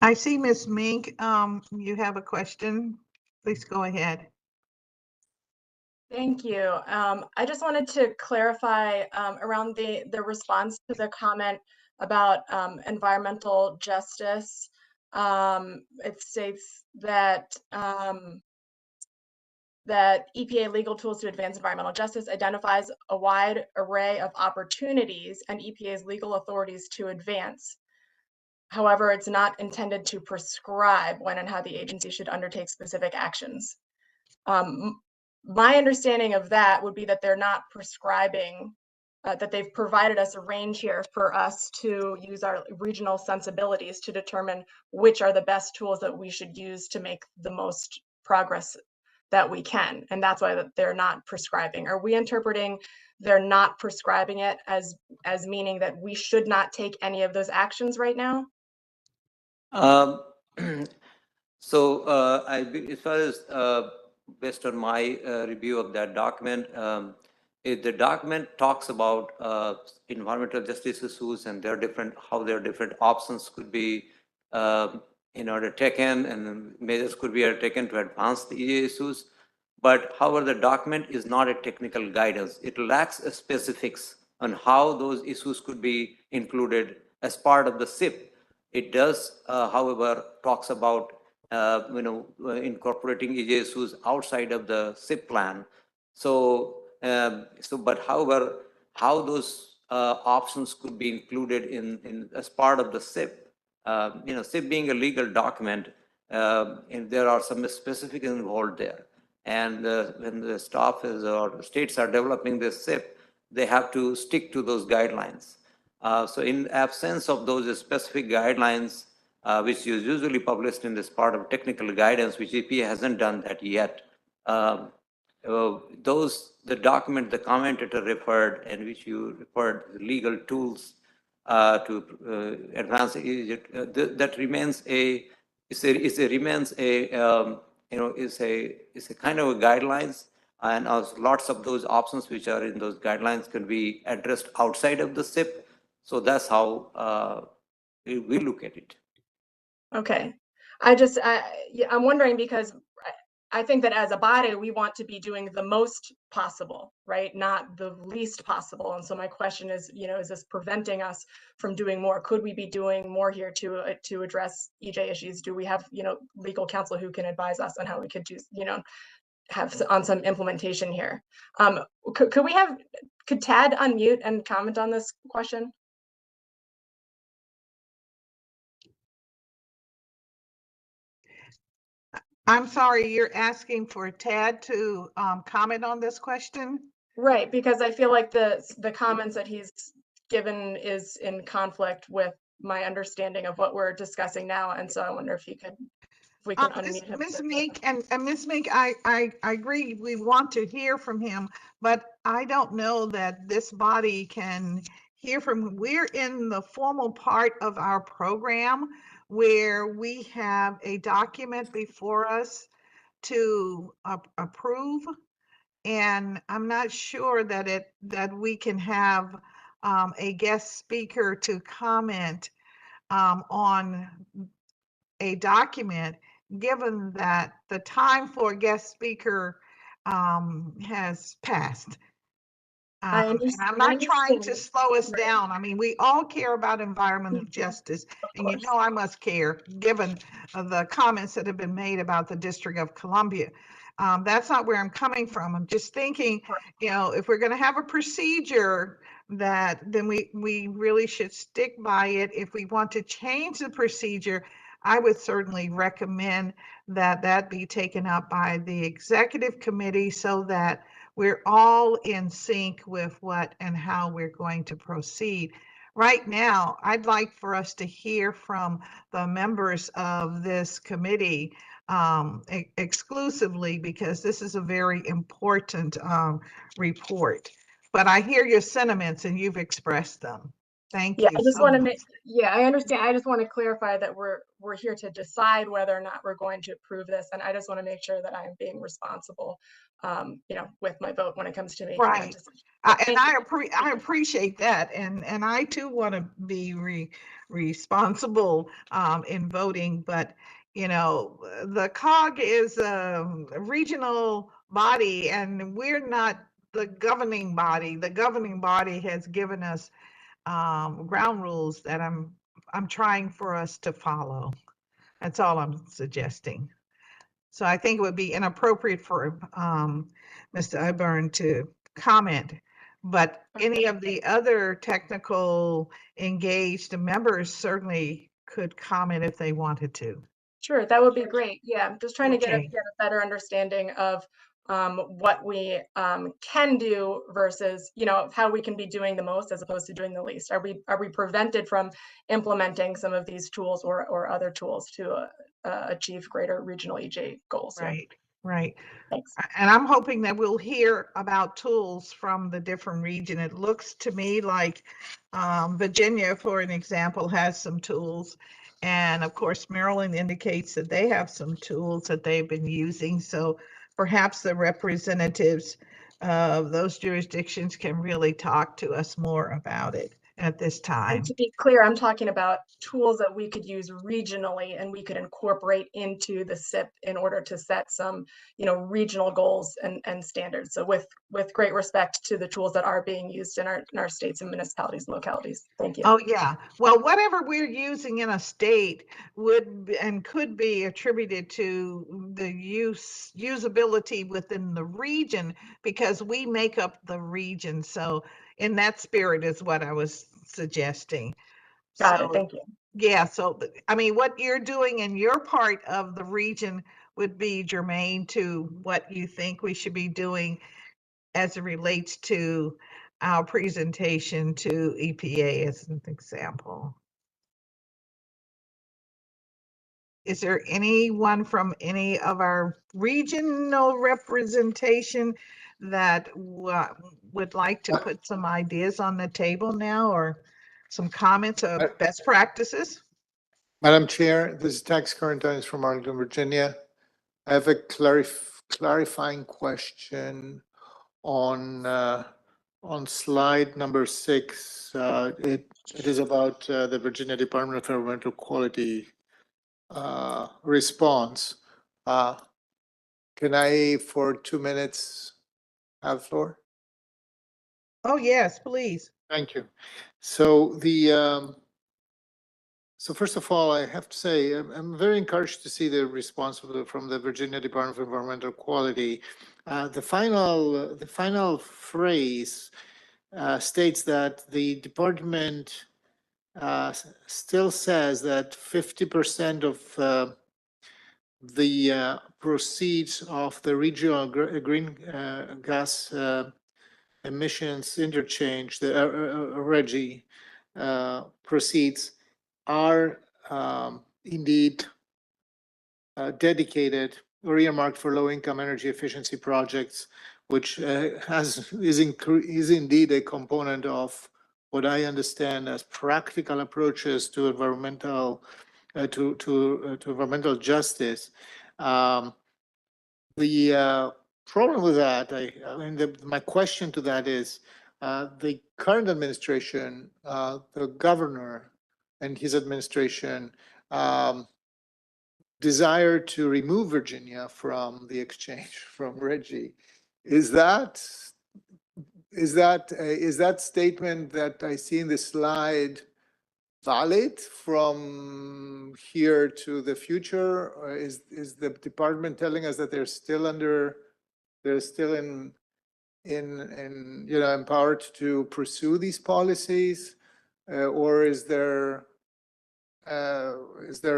I see Ms. Mink, you have a question. Please go ahead. Thank you. I just wanted to clarify around the response to the comment about environmental justice. It states that that EPA legal tools to advance environmental justice identifies a wide array of opportunities and EPA's legal authorities to advance. However, it's not intended to prescribe when and how the agency should undertake specific actions. My understanding of that would be that they're not prescribing, that they've provided us a range here for us to use our regional sensibilities to determine which are the best tools that we should use to make the most progress that we can. And that's why that they're not prescribing. Are we interpreting they're not prescribing it as meaning that we should not take any of those actions right now? So as far as based on my review of that document, if the document talks about environmental justice issues and how their different options could be taken and measures could be taken to advance the EA issues. But however, the document is not a technical guidance. It lacks specifics on how those issues could be included as part of the SIP. It does, however, talks about incorporating EJ issues outside of the SIP plan. But however, how those options could be included in as part of the SIP, SIP being a legal document, and there are some specifics involved there. And when the staff or states are developing this SIP, they have to stick to those guidelines. So in absence of those specific guidelines, which is usually published in this part of technical guidance, which EPA hasn't done that yet, the document the commentator referred and which you referred, the legal tools to advance, that remains is a kind of a guidelines, and lots of those options which are in those guidelines can be addressed outside of the SIP. So that's how we look at it. Okay. Yeah, I'm wondering because I think that as a body, we want to be doing the most possible, right? Not the least possible. And so my question is, is this preventing us from doing more? Could we be doing more here to address EJ issues? Do we have, legal counsel who can advise us on how we could do, have on some implementation here? Could Tad unmute and comment on this question? I'm sorry, you're asking for Tad to comment on this question? Right, because I feel like the comments that he's given is in conflict with my understanding of what we're discussing now, and so I wonder if we can unmute him. Ms. Meek and Ms. Meek, I agree. We want to hear from him, but I don't know that this body can hear from him. We're in the formal part of our program where we have a document before us to approve. And I'm not sure that we can have a guest speaker to comment on a document, given that the time for a guest speaker has passed. And I'm not trying to slow us down. I mean, we all care about environmental justice, and I must care, given the comments that have been made about the District of Columbia. That's not where I'm coming from. I'm just thinking, if we're going to have a procedure, then we really should stick by it. If we want to change the procedure, I would certainly recommend that be taken up by the executive committee so that we're all in sync with what and how we're going to proceed. Right now, I'd like for us to hear from the members of this committee exclusively, because this is a very important report. But I hear your sentiments and you've expressed them. Thank you. I just want to make, I understand. I just want to clarify that we're here to decide whether or not we're going to approve this. And I just want to make sure that I'm being responsible, with my vote when it comes to making that decision. And I appreciate that. And I too want to be responsible in voting, but the COG is a regional body and we're not the governing body. The governing body has given us ground rules that I'm trying for us to follow. That's all I'm suggesting. So I think it would be inappropriate for Mr. Iburn to comment, but any of the other technical engaged members certainly could comment if they wanted to. Sure, that would be great. Yeah, I'm just trying to get a better understanding of what we can do versus, how we can be doing the most as opposed to doing the least. Are we prevented from implementing some of these tools or other tools to achieve greater regional EJ goals? Right. Thanks. And I'm hoping that we'll hear about tools from the different region. It looks to me like Virginia, for an example, has some tools. And of course, Maryland indicates that they have some tools that they've been using. So perhaps the representatives of those jurisdictions can really talk to us more about it at this time. And to be clear, I'm talking about tools that we could use regionally and we could incorporate into the SIP in order to set some, regional goals and standards. So with great respect to the tools that are being used in our states and municipalities and localities. Thank you. Oh yeah. Well, whatever we're using in a state and could be attributed to the usability within the region, because we make up the region. So in that spirit is what I was suggesting. Got it. Thank you. Yeah. So, I mean, what you're doing in your part of the region would be germane to what you think we should be doing as it relates to our presentation to EPA as an example. Is there anyone from any of our regional representation that would like to put some ideas on the table now, or some comments of best practices? Madam Chair, this is Tax Currentines from Arlington, Virginia. I have a clarifying question on slide number 6. It is about the Virginia Department of Environmental Quality response. Can I, for 2 minutes, have the floor? Oh, yes, please. Thank you. So so first of all, I have to say I'm very encouraged to see the response from the Virginia Department of Environmental Quality. The final phrase states that the department still says that 50% of the proceeds of the regional green gas emissions interchange, the RGGI proceeds, are indeed dedicated or earmarked for low-income energy efficiency projects, which is indeed a component of what I understand as practical approaches to environmental environmental justice. The problem with that, I mean, my question to that is, the current administration, the governor and his administration, desire to remove Virginia from the exchange, from RGGI. Is that statement that I see in the slide valid from here to the future? Or is the department telling us that they're still empowered to pursue these policies, or is there a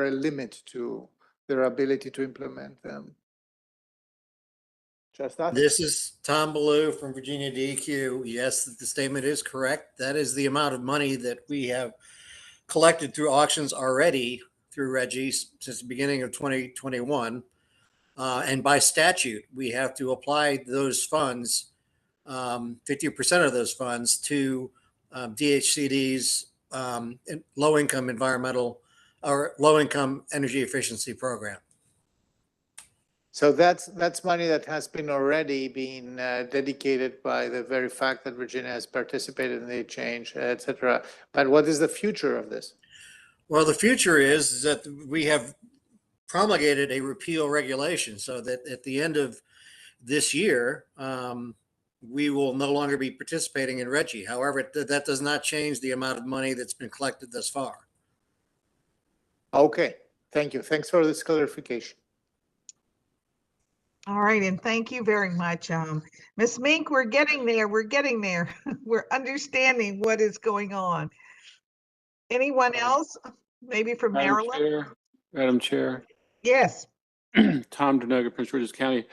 limit to their ability to implement them? Chestnut? This is Tom Ballou from Virginia DEQ. Yes, the statement is correct. That is the amount of money that we have collected through auctions already through RGGI since the beginning of 2021. And by statute, we have to apply those funds, 50% of those funds, to DHCD's low-income environmental or low-income energy efficiency program. So that's money that has been already been dedicated by the very fact that Virginia has participated in the exchange, et cetera. But what is the future of this? Well, the future is that we have promulgated a repeal regulation so that at the end of this year, we will no longer be participating in RGGI. However, that does not change the amount of money that's been collected thus far. Okay, thank you. Thanks for this clarification. All right, and thank you very much. Ms. Mink, we're getting there. We're getting there. We're understanding what is going on. Anyone else? Maybe from Maryland? Madam Chair, Yes. Tom Denoga, Prince George's County.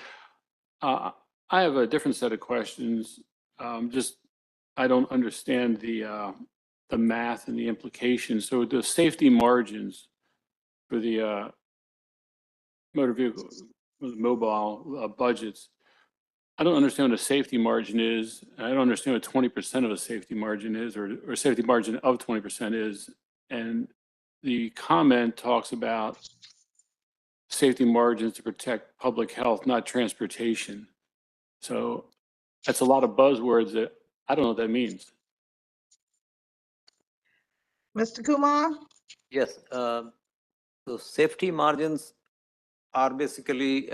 I have a different set of questions. I don't understand the math and the implications. So the safety margins for the motor vehicle, mobile budgets, I don't understand what a safety margin is. I don't understand what 20% of a safety margin is, or safety margin of 20% is. And the comment talks about safety margins to protect public health, not transportation. So that's a lot of buzzwords that I don't know what that means. Mr. Kumar? Yes, so safety margins are basically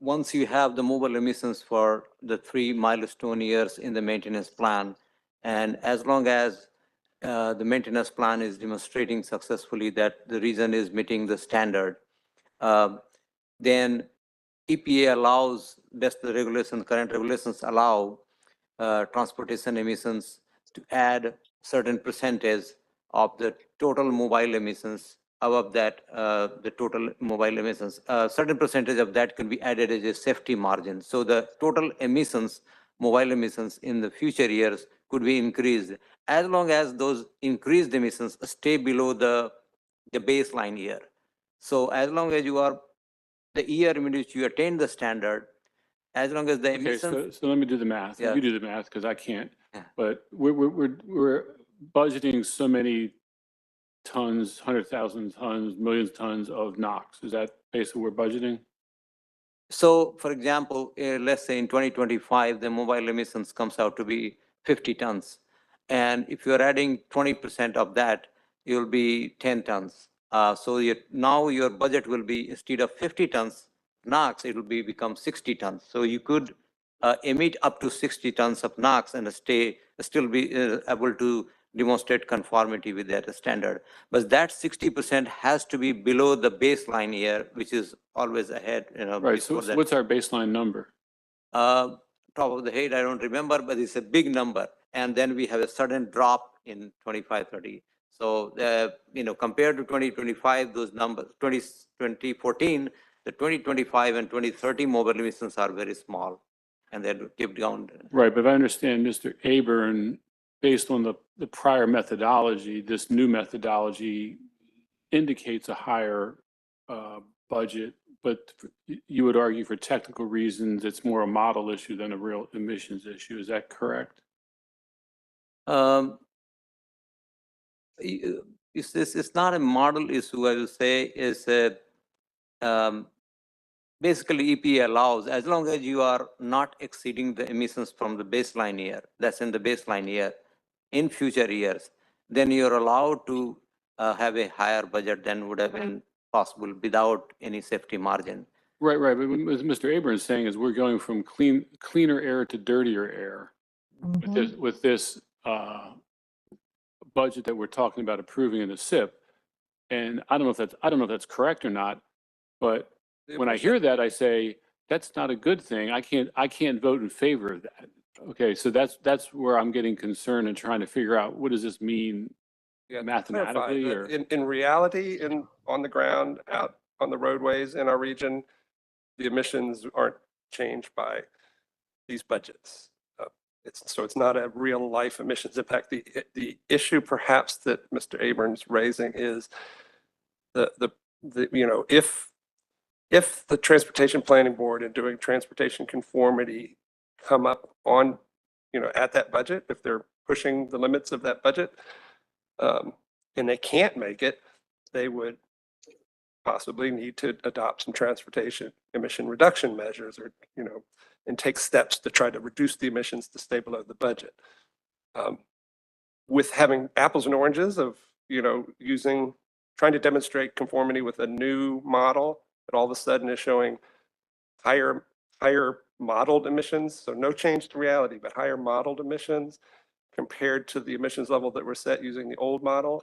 once you have the mobile emissions for the 3 milestone years in the maintenance plan, and as long as the maintenance plan is demonstrating successfully that the region is meeting the standard, then EPA allows, that's the regulation, current regulations allow transportation emissions to add certain percentage of the total mobile emissions. Above that, the total mobile emissions, certain percentage of that can be added as a safety margin. So the total emissions, mobile emissions in the future years could be increased as long as those increased emissions stay below the baseline year. So as long as you are, the year in which you attain the standard, as long as the emissions. Okay, so let me do the math. Yeah. You do the math because I can't. Yeah. But we're budgeting so many tons, 100,000 tons, millions of tons of NOx. Is that basically what we're budgeting? So for example, let's say in 2025, the mobile emissions comes out to be 50 tons. And if you're adding 20% of that, you'll be 10 tons. So now your budget will be, instead of 50 tons NOx, it will become 60 tons. So you could emit up to 60 tons of NOx and still be able to demonstrate conformity with that standard. But that 60% has to be below the baseline year, which is always ahead. Right. So what's our baseline number? Top of the head, I don't remember, but it's a big number. And then we have a sudden drop in 25, 30. So, compared to 2025, those numbers, 2014, the 2025 and 2030 mobile emissions are very small, and they keep down. Right, but if I understand Mr. Aburn, based on the prior methodology, this new methodology indicates a higher budget, but you would argue for technical reasons, it's more a model issue than a real emissions issue. Is that correct? It's not a model issue, I would say. It's basically EPA allows, as long as you are not exceeding the emissions from the baseline year, that's in the baseline year, in future years, then you're allowed to have a higher budget than would have been possible without any safety margin. Right, right. But what Mr. Abrams is saying is we're going from cleaner air to dirtier air with this budget that we're talking about approving in the SIP. And I don't know if that's correct or not, but when I hear that, I say that's not a good thing. I can't vote in favor of that. Okay, so that's where I'm getting concerned and trying to figure out what does this mean mathematically, or in reality, on the ground, out on the roadways in our region, the emissions aren't changed by these budgets. So it's not a real life emissions impact. The issue perhaps that Mr. Abrams raising is if the Transportation Planning Board and doing transportation conformity come up on, at that budget, if they're pushing the limits of that budget, and they can't make it, they would possibly need to adopt some transportation emission reduction measures, or, and take steps to try to reduce the emissions to stay below the budget. With having apples and oranges of, trying to demonstrate conformity with a new model that all of a sudden is showing higher modeled emissions. So no change to reality, but higher modeled emissions compared to the emissions level that were set using the old model.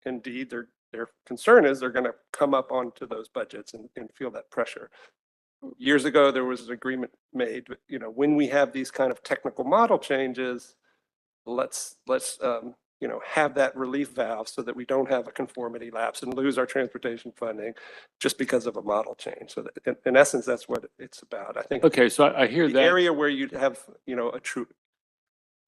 Indeed, their concern is they're going to come up onto those budgets and feel that pressure. Years ago, there was an agreement made, when we have these kind of technical model changes, let's have that relief valve so that we don't have a conformity lapse and lose our transportation funding just because of a model change. So that, in essence, that's what it's about. I think. Okay, so I hear the that area where you'd have, a true,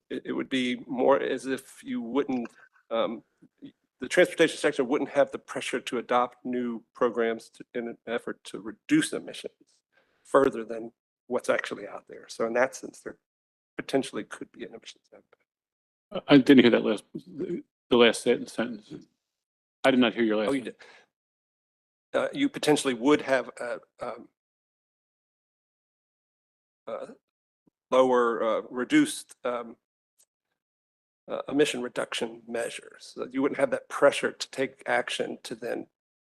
it would be more as if you wouldn't, the transportation section wouldn't have the pressure to adopt new programs in an effort to reduce emissions further than what's actually out there. So in that sense, there potentially could be an emissions impact. I didn't hear that the last sentence. I did not hear your last. Oh, you did. You potentially would have lower, reduced emission reduction measures. So you wouldn't have that pressure to take action to then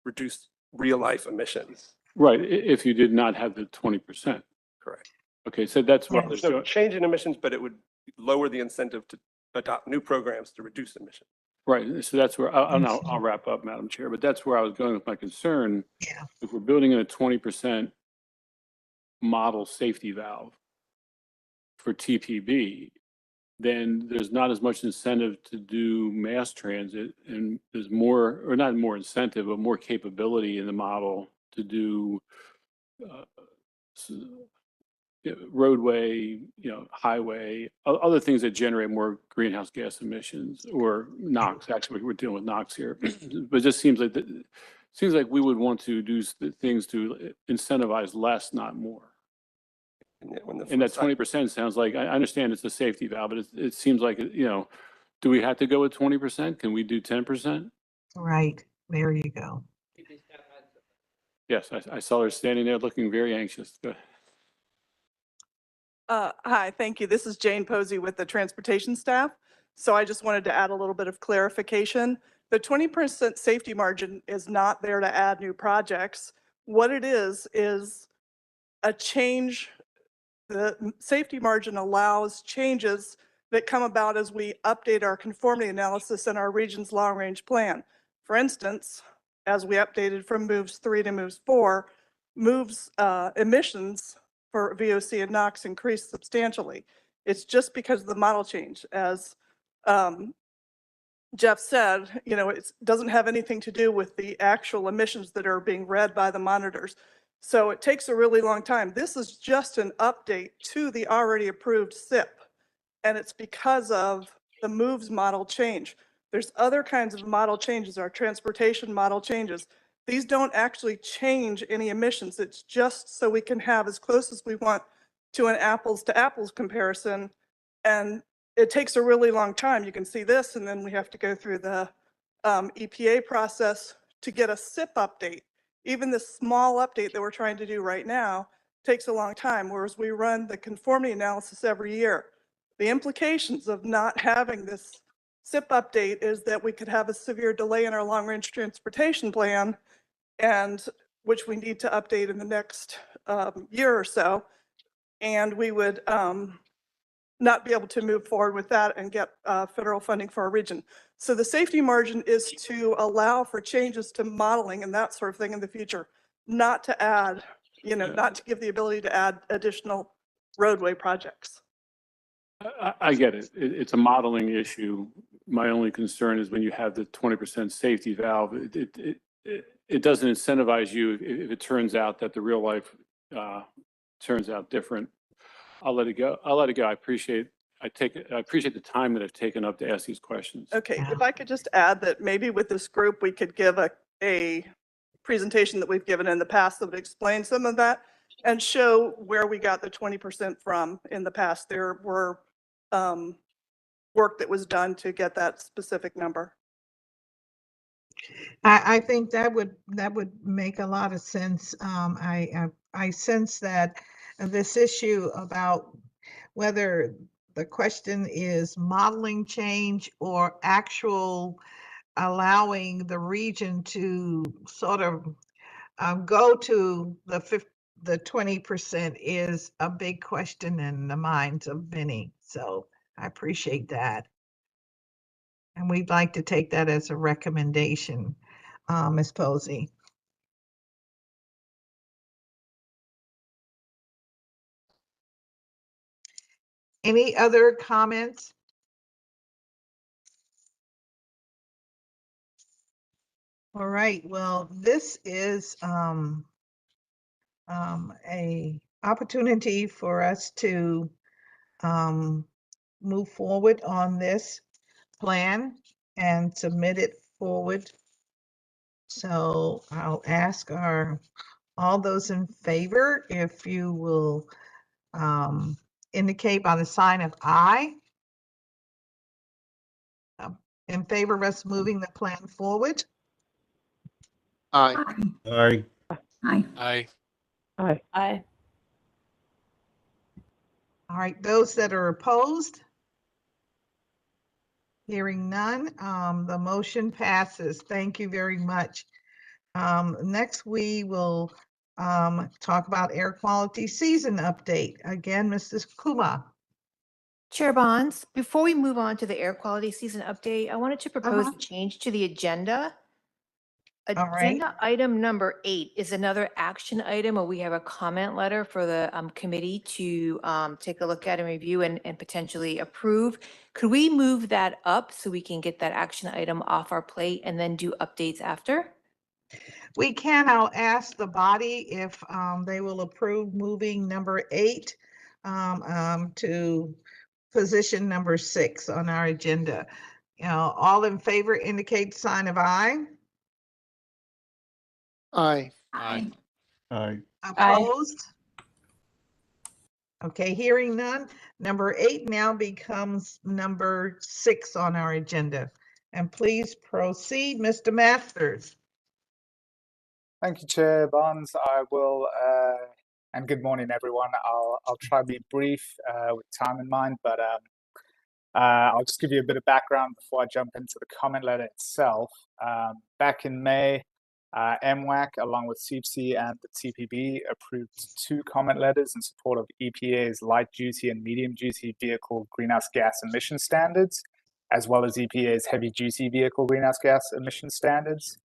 reduce real life emissions. Right, if you did not have the 20%. Correct. Okay, so that's what There's no change in emissions, but it would lower the incentive to adopt new programs to reduce emissions. Right, so that's where I'll wrap up, Madam Chair, but that's where I was going with my concern. Yeah. If we're building in a 20% model safety valve for TPB, then there's not as much incentive to do mass transit, and there's more, or not more incentive, but more capability in the model to do roadway, highway, other things that generate more greenhouse gas emissions, or NOx. Actually, we're dealing with NOx here, but it just seems like we would want to do things to incentivize less, not more. And that 20% sounds like, I understand it's a safety valve, but it seems like, do we have to go with 20%? Can we do 10%? Right, there you go. Yes, I saw her standing there looking very anxious. Hi, thank you. This is Jane Posey with the transportation staff. So I just wanted to add a little bit of clarification. The 20% safety margin is not there to add new projects. What it is a change. The safety margin allows changes that come about as we update our conformity analysis in our region's long-range plan. For instance, as we updated from moves 3 to moves 4, moves emissions for VOC and NOx increased substantially. It's just because of the model change. As Jeff said, it doesn't have anything to do with the actual emissions that are being read by the monitors. So it takes a really long time. This is just an update to the already approved SIP. And it's because of the moves model change. There's other kinds of model changes, our transportation model changes. These don't actually change any emissions. It's just so we can have as close as we want to an apples to apples comparison. And it takes a really long time. You can see this, and then we have to go through the EPA process to get a SIP update. Even this small update that we're trying to do right now takes a long time, whereas we run the conformity analysis every year. The implications of not having this SIP update is that we could have a severe delay in our long-range transportation plan, and which we need to update in the next year or so. And we would not be able to move forward with that and get federal funding for our region. So the safety margin is to allow for changes to modeling and that sort of thing in the future, not to add, not to give the ability to add additional roadway projects. I get it. It's a modeling issue. My only concern is when you have the 20% safety valve, it doesn't incentivize you if it turns out that the real life turns out different. I'll let it go. I appreciate the time that I've taken up to ask these questions. Okay, if I could just add that maybe with this group, we could give a presentation that we've given in the past that would explain some of that and show where we got the 20% from in the past. There were work that was done to get that specific number. I think that would make a lot of sense. I sense that this issue about whether the question is modeling change or actual allowing the region to sort of go to the 20% is a big question in the minds of many. So I appreciate that. And we'd like to take that as a recommendation, Ms. Posey. Any other comments? All right, well, this is a opportunity for us to move forward on this plan and submit it forward. So I'll ask all those in favor, if you will indicate by the sign of aye. In favor of us moving the plan forward? Aye. Aye. Aye. Aye. Aye. Aye. All right, those that are opposed? Hearing none, the motion passes. Thank you very much. Next, we will talk about air quality season update. Again, Mrs. Kuma. Chair Bonds, before we move on to the air quality season update, I wanted to propose a change to the agenda. All right. Agenda item number 8 is another action item where we have a comment letter for the committee to take a look at and review and potentially approve. Could we move that up so we can get that action item off our plate and then do updates after? We can. I'll ask the body if they will approve moving number 8 to position number 6 on our agenda. All in favor indicate sign of aye. Aye. Aye. Aye. Opposed? Okay, hearing none. Number 8 now becomes number 6 on our agenda. And please proceed, Mr. Masters. Thank you, Chair Barnes. I will, and good morning, everyone. I'll try to be brief with time in mind, but I'll just give you a bit of background before I jump into the comment letter itself. Back in May, MWAC, along with CPC and the TPB, approved 2 comment letters in support of EPA's light-duty and medium-duty vehicle greenhouse gas emission standards, as well as EPA's heavy-duty vehicle greenhouse gas emission standards.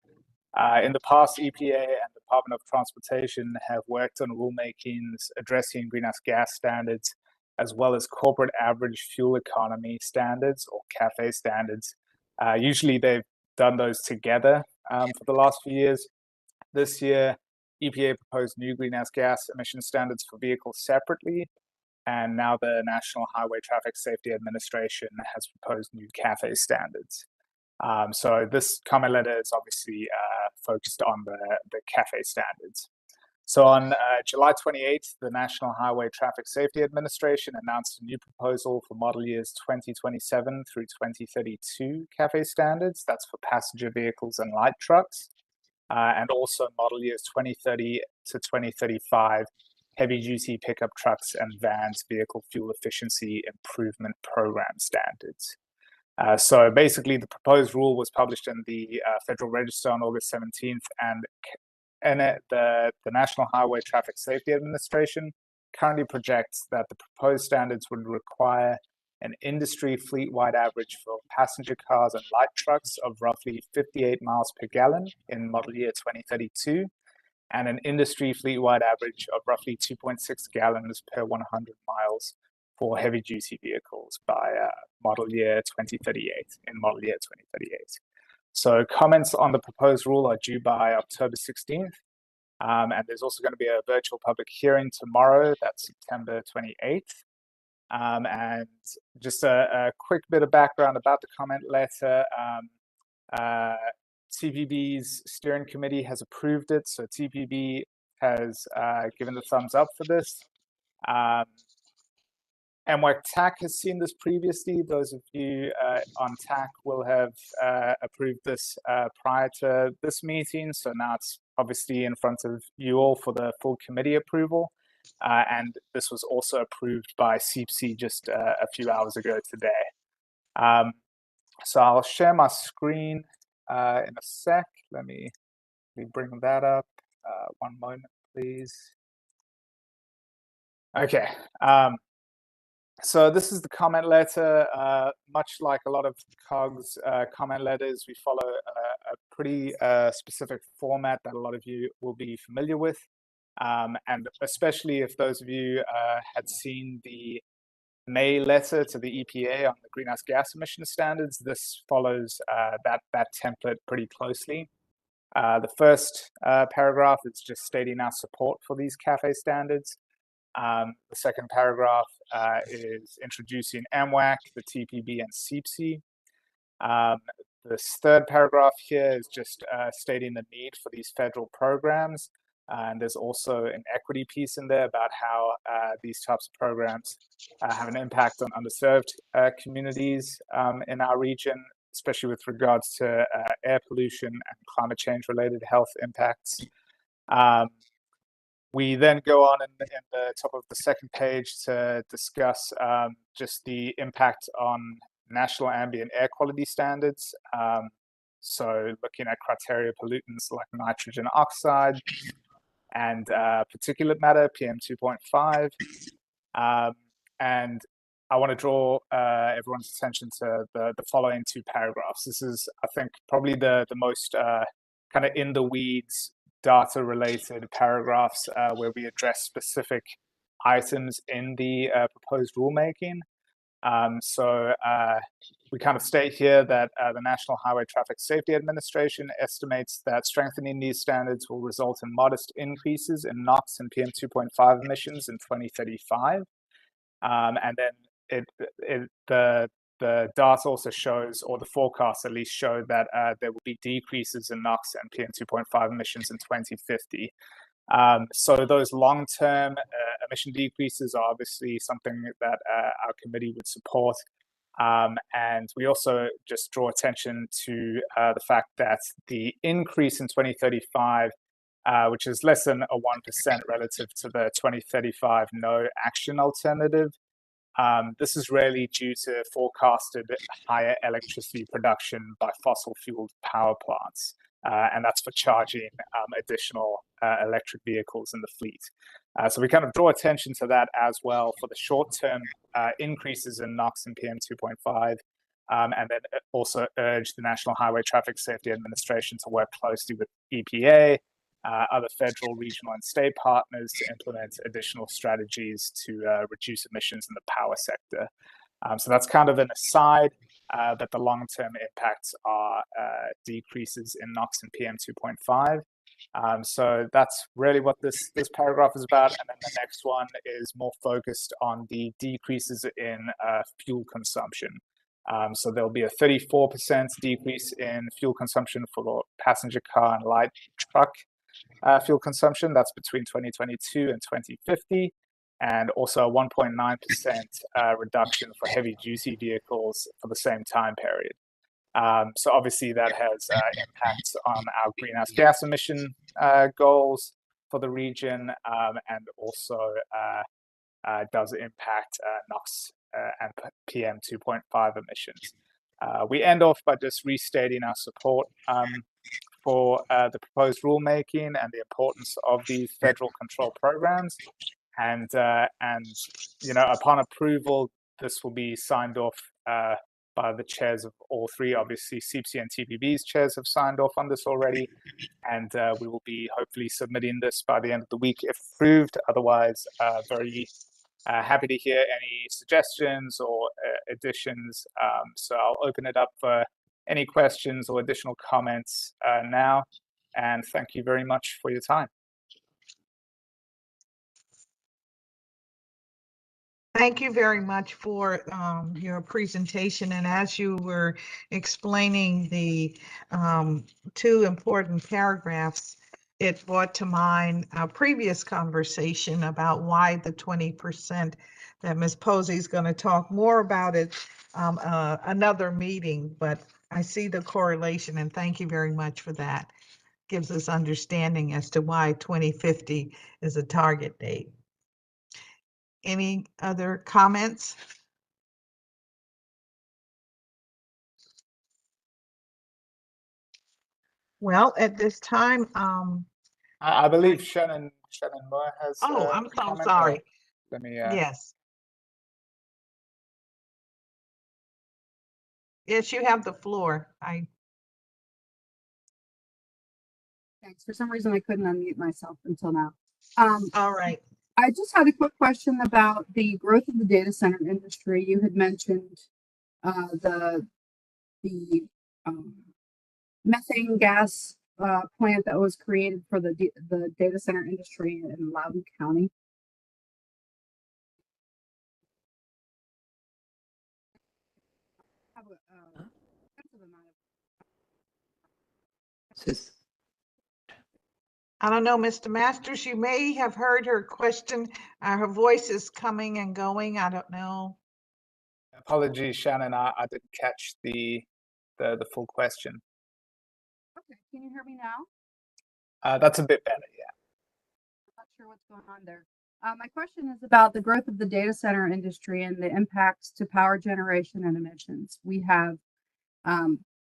In the past, EPA and the Department of Transportation have worked on rulemakings addressing greenhouse gas standards, as well as corporate average fuel economy standards, or CAFE standards. Usually they've done those together for the last few years. This year, EPA proposed new greenhouse gas emission standards for vehicles separately, and now the National Highway Traffic Safety Administration has proposed new CAFE standards. So this comment letter is obviously focused on the CAFE standards. So on July 28th, the National Highway Traffic Safety Administration announced a new proposal for model years 2027 through 2032 CAFE standards. That's for passenger vehicles and light trucks, and also model years 2030 to 2035 heavy-duty pickup trucks and vans vehicle fuel efficiency improvement program standards. So basically, the proposed rule was published in the Federal Register on August 17th, and the National Highway Traffic Safety Administration currently projects that the proposed standards would require an industry fleet-wide average for passenger cars and light trucks of roughly 58 miles per gallon in model year 2032, and an industry fleet-wide average of roughly 2.6 gallons per 100 miles for heavy-duty vehicles by model year 2038, in model year 2038. So comments on the proposed rule are due by October 16th, and there's also going to be a virtual public hearing tomorrow, that's September 28th. And just a quick bit of background about the comment letter. TPB's steering committee has approved it, so TPB has given the thumbs up for this. MWAQC has seen this previously. Those of you on TAC will have approved this prior to this meeting, so now it's obviously in front of you all for the full committee approval. And this was also approved by CPC just a few hours ago today. So I'll share my screen in a sec. Let me bring that up. One moment, please. Okay. So this is the comment letter. Much like a lot of COG's comment letters, we follow a pretty specific format that a lot of you will be familiar with. And especially if those of you had seen the May letter to the EPA on the greenhouse gas emission standards, this follows that template pretty closely. The first paragraph is just stating our support for these CAFE standards. The second paragraph is introducing MWAC, the TPB, and CPC. This third paragraph here is just stating the need for these federal programs. And there's also an equity piece in there about how these types of programs have an impact on underserved communities in our region, especially with regards to air pollution and climate change related health impacts. We then go on in the top of the second page to discuss just the impact on national ambient air quality standards. So looking at criteria pollutants like nitrogen oxide and particulate matter, PM 2.5. And I want to draw everyone's attention to the following 2 paragraphs. This is, I think, probably the most kind of in the weeds data related paragraphs where we address specific items in the proposed rulemaking. So we kind of state here that the National Highway Traffic Safety Administration estimates that strengthening these standards will result in modest increases in NOx and PM 2.5 emissions in 2035. And then the data also shows, or the forecast at least showed, that there will be decreases in NOx and PM 2.5 emissions in 2050. So those long-term emission decreases are obviously something that our committee would support. And we also just draw attention to the fact that the increase in 2035, which is less than a 1% relative to the 2035 no action alternative, this is really due to forecasted higher electricity production by fossil fueled power plants. And that's for charging additional electric vehicles in the fleet. So we kind of draw attention to that as well for the short-term increases in NOx and PM 2.5, and then also urge the National Highway Traffic Safety Administration to work closely with EPA, other federal, regional, and state partners to implement additional strategies to reduce emissions in the power sector. So that's kind of an aside, but the long-term impacts are decreases in NOx and PM 2.5. So that's really what this paragraph is about. And then the next one is more focused on the decreases in fuel consumption. So there'll be a 34% decrease in fuel consumption for passenger car and light truck fuel consumption. That's between 2022 and 2050. And also a 1.9% reduction for heavy duty vehicles for the same time period. So obviously that has impacts on our greenhouse gas emission goals for the region, and also does impact NOx and PM 2.5 emissions. We end off by just restating our support for the proposed rulemaking and the importance of these federal control programs. And you know, upon approval, this will be signed off by the chairs of all three. Obviously, CPC and TPB's chairs have signed off on this already, and we will be hopefully submitting this by the end of the week if approved. Otherwise, very happy to hear any suggestions or additions. So I'll open it up for any questions or additional comments now, and thank you very much for your time. Thank you very much for your presentation. And as you were explaining the two important paragraphs, it brought to mind our previous conversation about why the 20% that Ms. Posey is going to talk more about it another meeting, but I see the correlation, and thank you very much for that. Gives us understanding as to why 2050 is a target date. Any other comments? Well, at this time, I believe Shannon Moore has. Oh, I'm so comment. sorry. Let me. Yes. Yes, you have the floor. Thanks. For some reason, I couldn't unmute myself until now. All right. I just had a quick question about the growth of the data center industry. You had mentioned the methane gas plant that was created for the data center industry in Loudoun County. I don't know, Mr. Masters, you may have heard her question. Her voice is coming and going. I don't know. Apologies, Shannon. I didn't catch the full question. Okay, can you hear me now? That's a bit better, yeah. I'm not sure what's going on there. My question is about the growth of the data center industry and the impacts to power generation and emissions. We have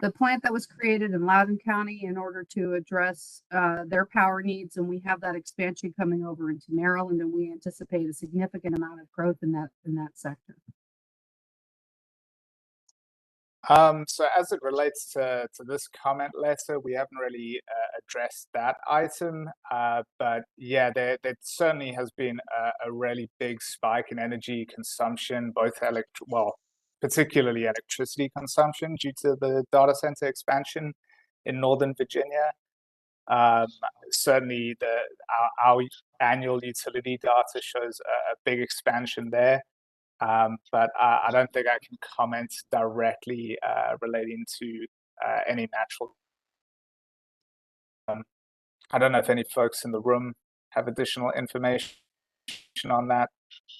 the plant that was created in Loudoun County in order to address their power needs, and we have that expansion coming over into Maryland, and we anticipate a significant amount of growth in that sector. So as it relates to this comment letter, we haven't really addressed that item, but yeah, there certainly has been a really big spike in energy consumption, both particularly electricity consumption due to the data center expansion in Northern Virginia. Certainly our annual utility data shows a big expansion there. But I don't think I can comment directly relating to any natural. I don't know if any folks in the room have additional information on that,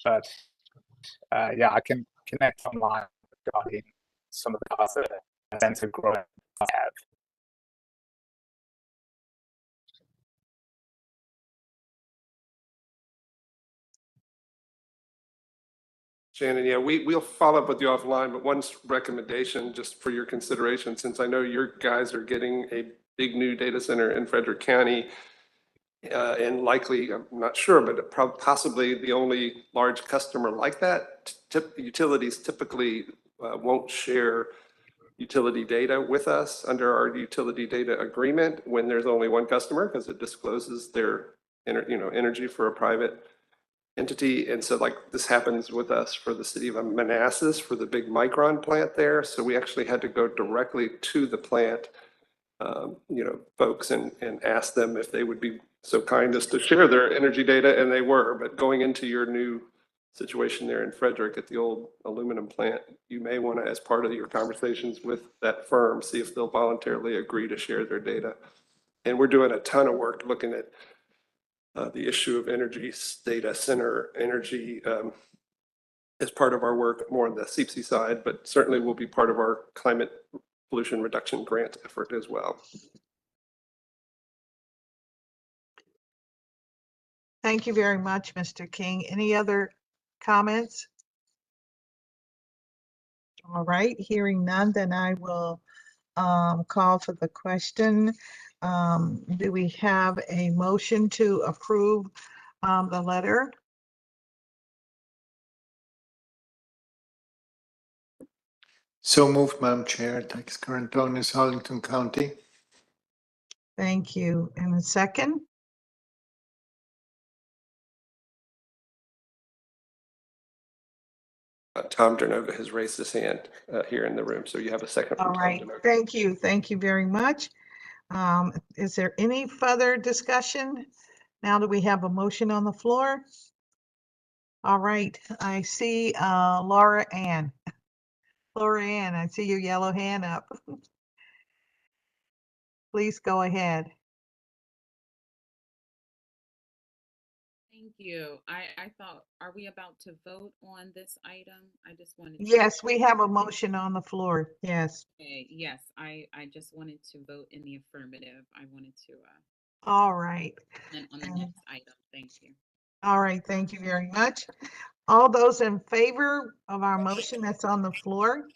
but yeah, I can connect online regarding some of the costs that events are growing have. Shannon, yeah, we'll follow up with you offline, but one recommendation just for your consideration, since I know your guys are getting a big new data center in Frederick County, and likely, I'm not sure, but possibly the only large customer like that. Utilities typically won't share utility data with us under our utility data agreement when there's only one customer, because it discloses their energy for a private entity. And so like this happens with us for the city of Manassas for the big Micron plant there. So we actually had to go directly to the plant, folks and ask them if they would be so kind as to share their energy data, and they were. But going into your new situation there in Frederick at the old aluminum plant, you may want to, as part of your conversations with that firm, see if they'll voluntarily agree to share their data. And we're doing a ton of work looking at the issue of energy, data center energy as part of our work more on the CPC side, but certainly will be part of our climate pollution reduction grant effort as well. Thank you very much, Mr. King. Any other comments? All right, hearing none, then I will call for the question. Do we have a motion to approve the letter? So moved, Madam Chair. Tax current owners, Arlington County. Thank you. And a second? Tom Dernoga has raised his hand here in the room, so you have a second from All right, Tom Dernoga. thank you. Thank you very much. Is there any further discussion? Now that we have a motion on the floor? All right, I see Laura Ann. Laura Ann, I see your yellow hand up. Please go ahead. Thank you. I thought, are we about to vote on this item? I just wanted to. Yes, we have a motion on the floor. Yes. Okay, yes, I just wanted to vote in the affirmative. I wanted to All right. and on the next item. Thank you. All right, thank you very much. All those in favor of our motion that's on the floor,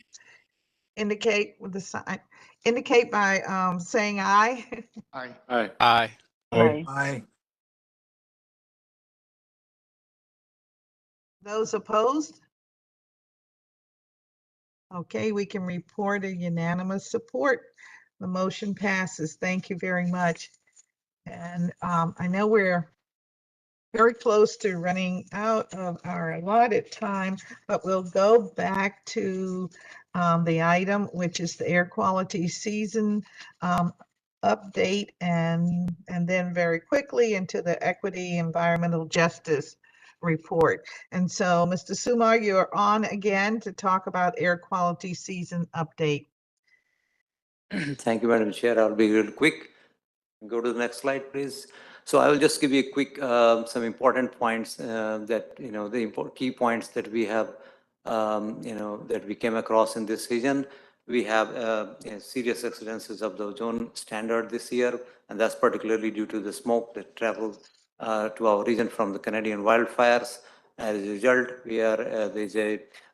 indicate with the sign, indicate by saying aye. Aye. Aye. Aye. Aye. Aye. Those opposed? Okay, we can report a unanimous support. The motion passes. Thank you very much. And I know we're very close to running out of our allotted time, but we'll go back to the item, which is the air quality season update, and then very quickly into the equity environmental justice report. And so, Mr. Sumar, you're on again to talk about air quality season update. Thank you, Madam Chair. I'll be real quick. Go to the next slide, please. So I will just give you a quick, some important points that, the key points that we have, that we came across in this region. We have serious incidences of the ozone standard this year, and that's particularly due to the smoke that traveled to our region from the Canadian wildfires. As a result,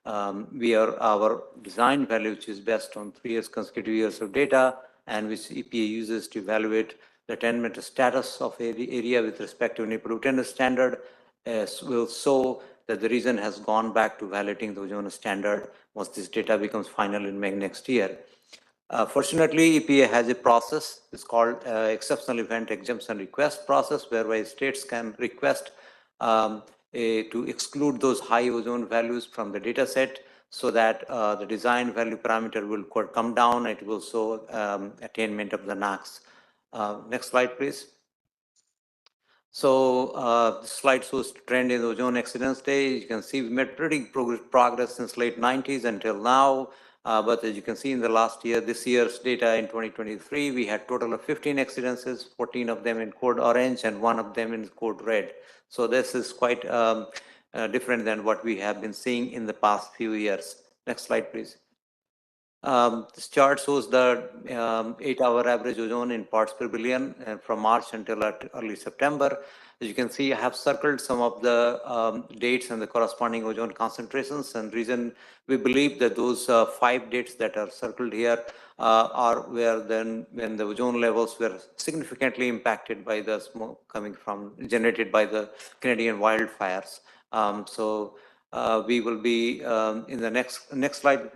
our design value, which is based on 3 years consecutive years of data, and which EPA uses to evaluate the attainment status of area with respect to Neproton standard, will show that the region has gone back to violating the ozone standard once this data becomes final in May next year. Fortunately, EPA has a process. It's called exceptional event exemption request process, whereby states can request to exclude those high ozone values from the data set, so that the design value parameter will come down. It will show attainment of the NOx. Next slide, please. So this slide shows trend in the ozone accidents day. You can see we made pretty progress since late 90s until now. But as you can see in the last year, this year's data in 2023, we had total of 15 accidents, 14 of them in code orange and 1 of them in code red. So this is quite different than what we have been seeing in the past few years. Next slide, please. This chart shows the 8-hour average ozone in parts per billion from March until early September. As you can see, I have circled some of the dates and the corresponding ozone concentrations, and reason we believe that those 5 dates that are circled here are where then when the ozone levels were significantly impacted by the smoke coming from generated by the Canadian wildfires. We will be in the next slide.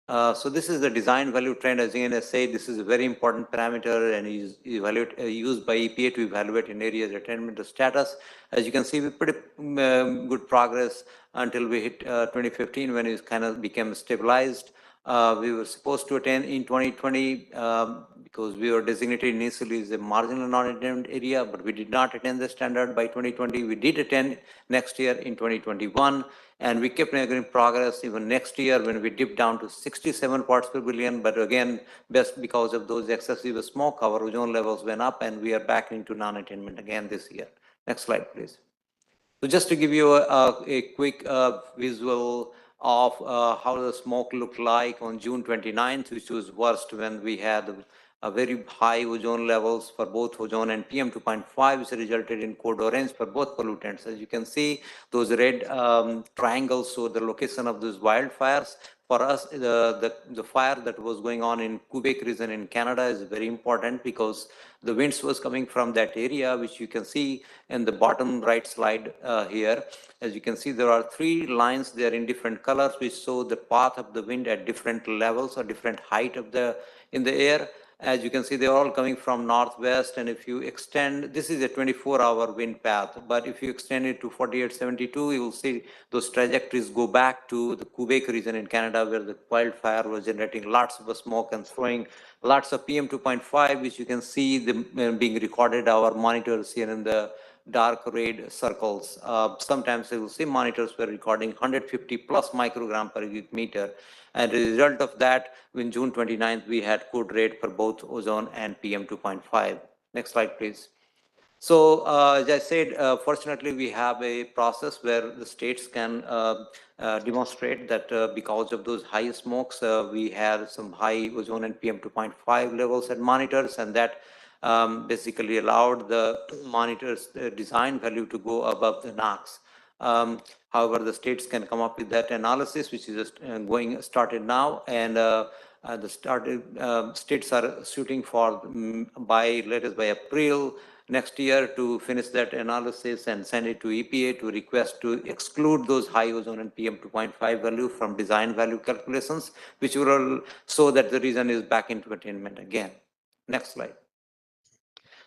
So this is the design value trend. As again, I say, this is a very important parameter and is used by EPA to evaluate an area's attainment status. As you can see, we pretty good progress until we hit 2015 when it kind of became stabilized. We were supposed to attain in 2020 because we were designated initially as a marginal non-attainment area, but we did not attain the standard by 2020. We did attain next year in 2021. And we kept making progress even next year when we dipped down to 67 parts per billion. But again, best because of those excessive smoke, our ozone levels went up and we are back into non-attainment again this year. Next slide, please. So just to give you a quick visual of how the smoke looked like on June 29th, which was worst when we had a very high ozone levels for both ozone and PM 2.5, which resulted in code orange for both pollutants. As you can see, those red triangles show the location of those wildfires. For us, the fire that was going on in Quebec region in Canada is very important because the winds was coming from that area, which you can see in the bottom right slide here. As you can see, there are 3 lines there in different colors, which show the path of the wind at different levels or different height of in the air. As you can see, they're all coming from northwest, and if you extend, this is a 24-hour wind path, but if you extend it to 4872, you will see those trajectories go back to the Quebec region in Canada, where the wildfire was generating lots of smoke and throwing lots of PM 2.5, which you can see being recorded. Our monitors here in the dark red circles. Sometimes you will see monitors were recording 150 plus microgram per cubic meter. And as a result of that, in June 29th, we had code rate for both ozone and PM 2.5. Next slide, please. So as I said, fortunately, we have a process where the states can demonstrate that because of those high smokes, we had some high ozone and PM 2.5 levels at monitors, and that basically allowed the monitors design value to go above the NOx. However, the states can come up with that analysis, which is just started now, and the states are shooting for by April next year to finish that analysis and send it to EPA to request to exclude those high ozone and PM 2.5 value from design value calculations, which will show that the region is back into attainment again. Next slide.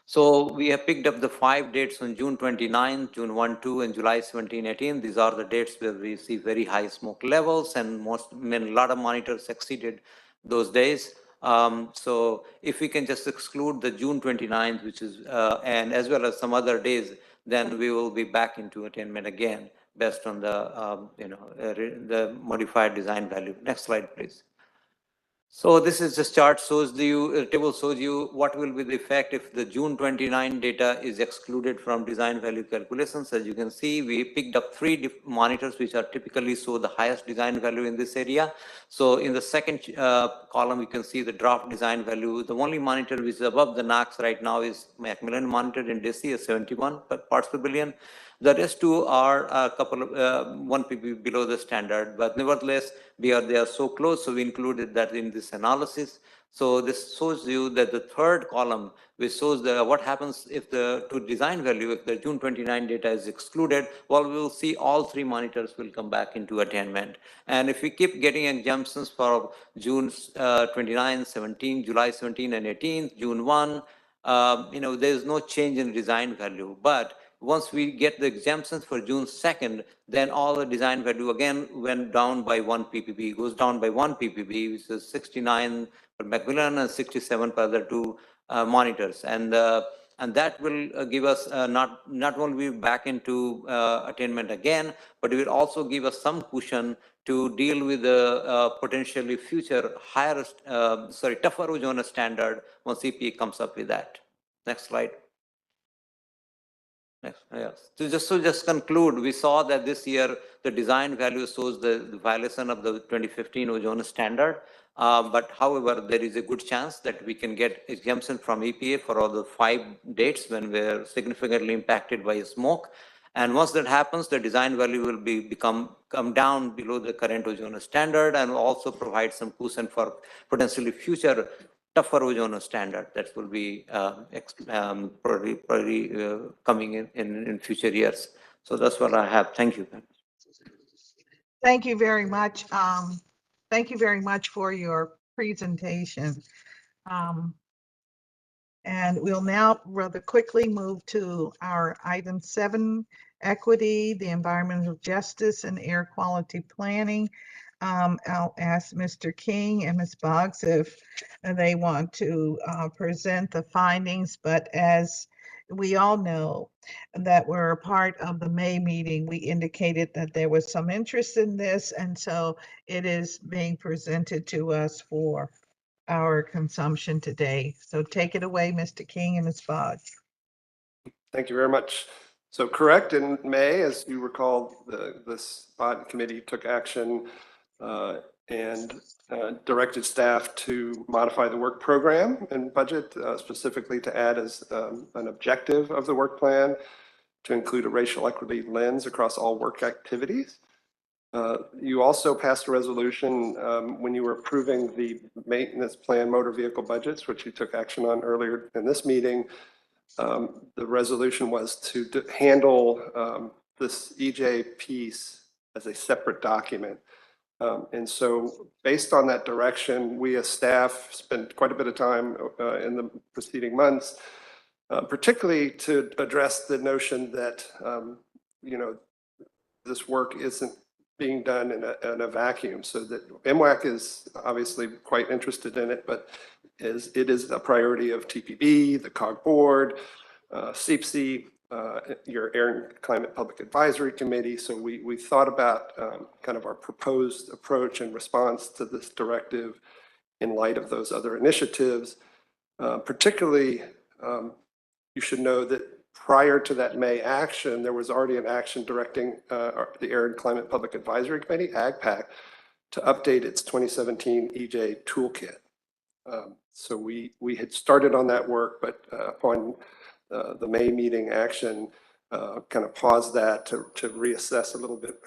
So we have picked up the 5 dates on June 29, June 1, 2, and July 17, 18. These are the dates where we see very high smoke levels, and a lot of monitors exceeded those days. So if we can just exclude the June 29th, which is, and as well as some other days, then we will be back into attainment again, based on the, the modified design value. Next slide, please. So this is just chart shows you, table shows you what will be the effect if the June 29 data is excluded from design value calculations. As you can see, we picked up 3 monitors which are typically show the highest design value in this area. So in the second column, you can see the draft design value. The only monitor which is above the NOx right now is Macmillan monitor in DC, 71 parts per billion. The rest 2 are a couple of 1 pp below the standard, but nevertheless, they are so close, so we included that in this analysis. So this shows you that the third column, which shows what happens if the design value, if the June 29 data is excluded, well, we will see all 3 monitors will come back into attainment. And if we keep getting exemptions for June 29, 17, July 17 and 18, June 1, there is no change in design value. But once we get the exemptions for June 2nd, then all the design value again went down by 1 ppb, goes down by 1 ppb, which is 69 for Macmillan and 67 for the 2 monitors. And that will give us not only back into attainment again, but it will also give us some cushion to deal with the potentially future higher, tougher ozone standard once EPA comes up with that. Next slide. Yes. To just conclude, we saw that this year the design value shows the violation of the 2015 ozone standard. But however, there is a good chance that we can get exemption from EPA for all the 5 dates when we're significantly impacted by smoke. And once that happens, the design value will come down below the current ozone standard and also provide some cushion for potentially future tougher ozone standard that will be probably coming in future years. So that's what I have. Thank you. Thank you very much. Thank you very much for your presentation. And we'll now rather quickly move to our item 7, equity, the environmental justice and air quality planning. I'll ask Mr. King and Ms. Boggs if they want to present the findings, but as we all know that we're a part of the May meeting, we indicated that there was some interest in this, and so it is being presented to us for our consumption today. So take it away, Mr. King and Ms. Boggs. Thank you very much. So correct, in May, as you recall, this audit committee took action and directed staff to modify the work program and budget, specifically to add as an objective of the work plan to include a racial equity lens across all work activities. You also passed a resolution when you were approving the maintenance plan motor vehicle budgets, which you took action on earlier in this meeting. The resolution was to handle this EJ piece as a separate document. And so based on that direction, we as staff spent quite a bit of time in the preceding months, particularly to address the notion that, this work isn't being done in a vacuum, so that MWAC is obviously quite interested in it, but it is a priority of TPB, the COG board, CPC, your Air and Climate Public Advisory Committee. So we thought about kind of our proposed approach and response to this directive in light of those other initiatives. Particularly, you should know that prior to that May action, there was already an action directing the Air and Climate Public Advisory Committee, AgPAC, to update its 2017 EJ toolkit. So we had started on that work, but upon the May meeting action, kind of paused that to reassess a little bit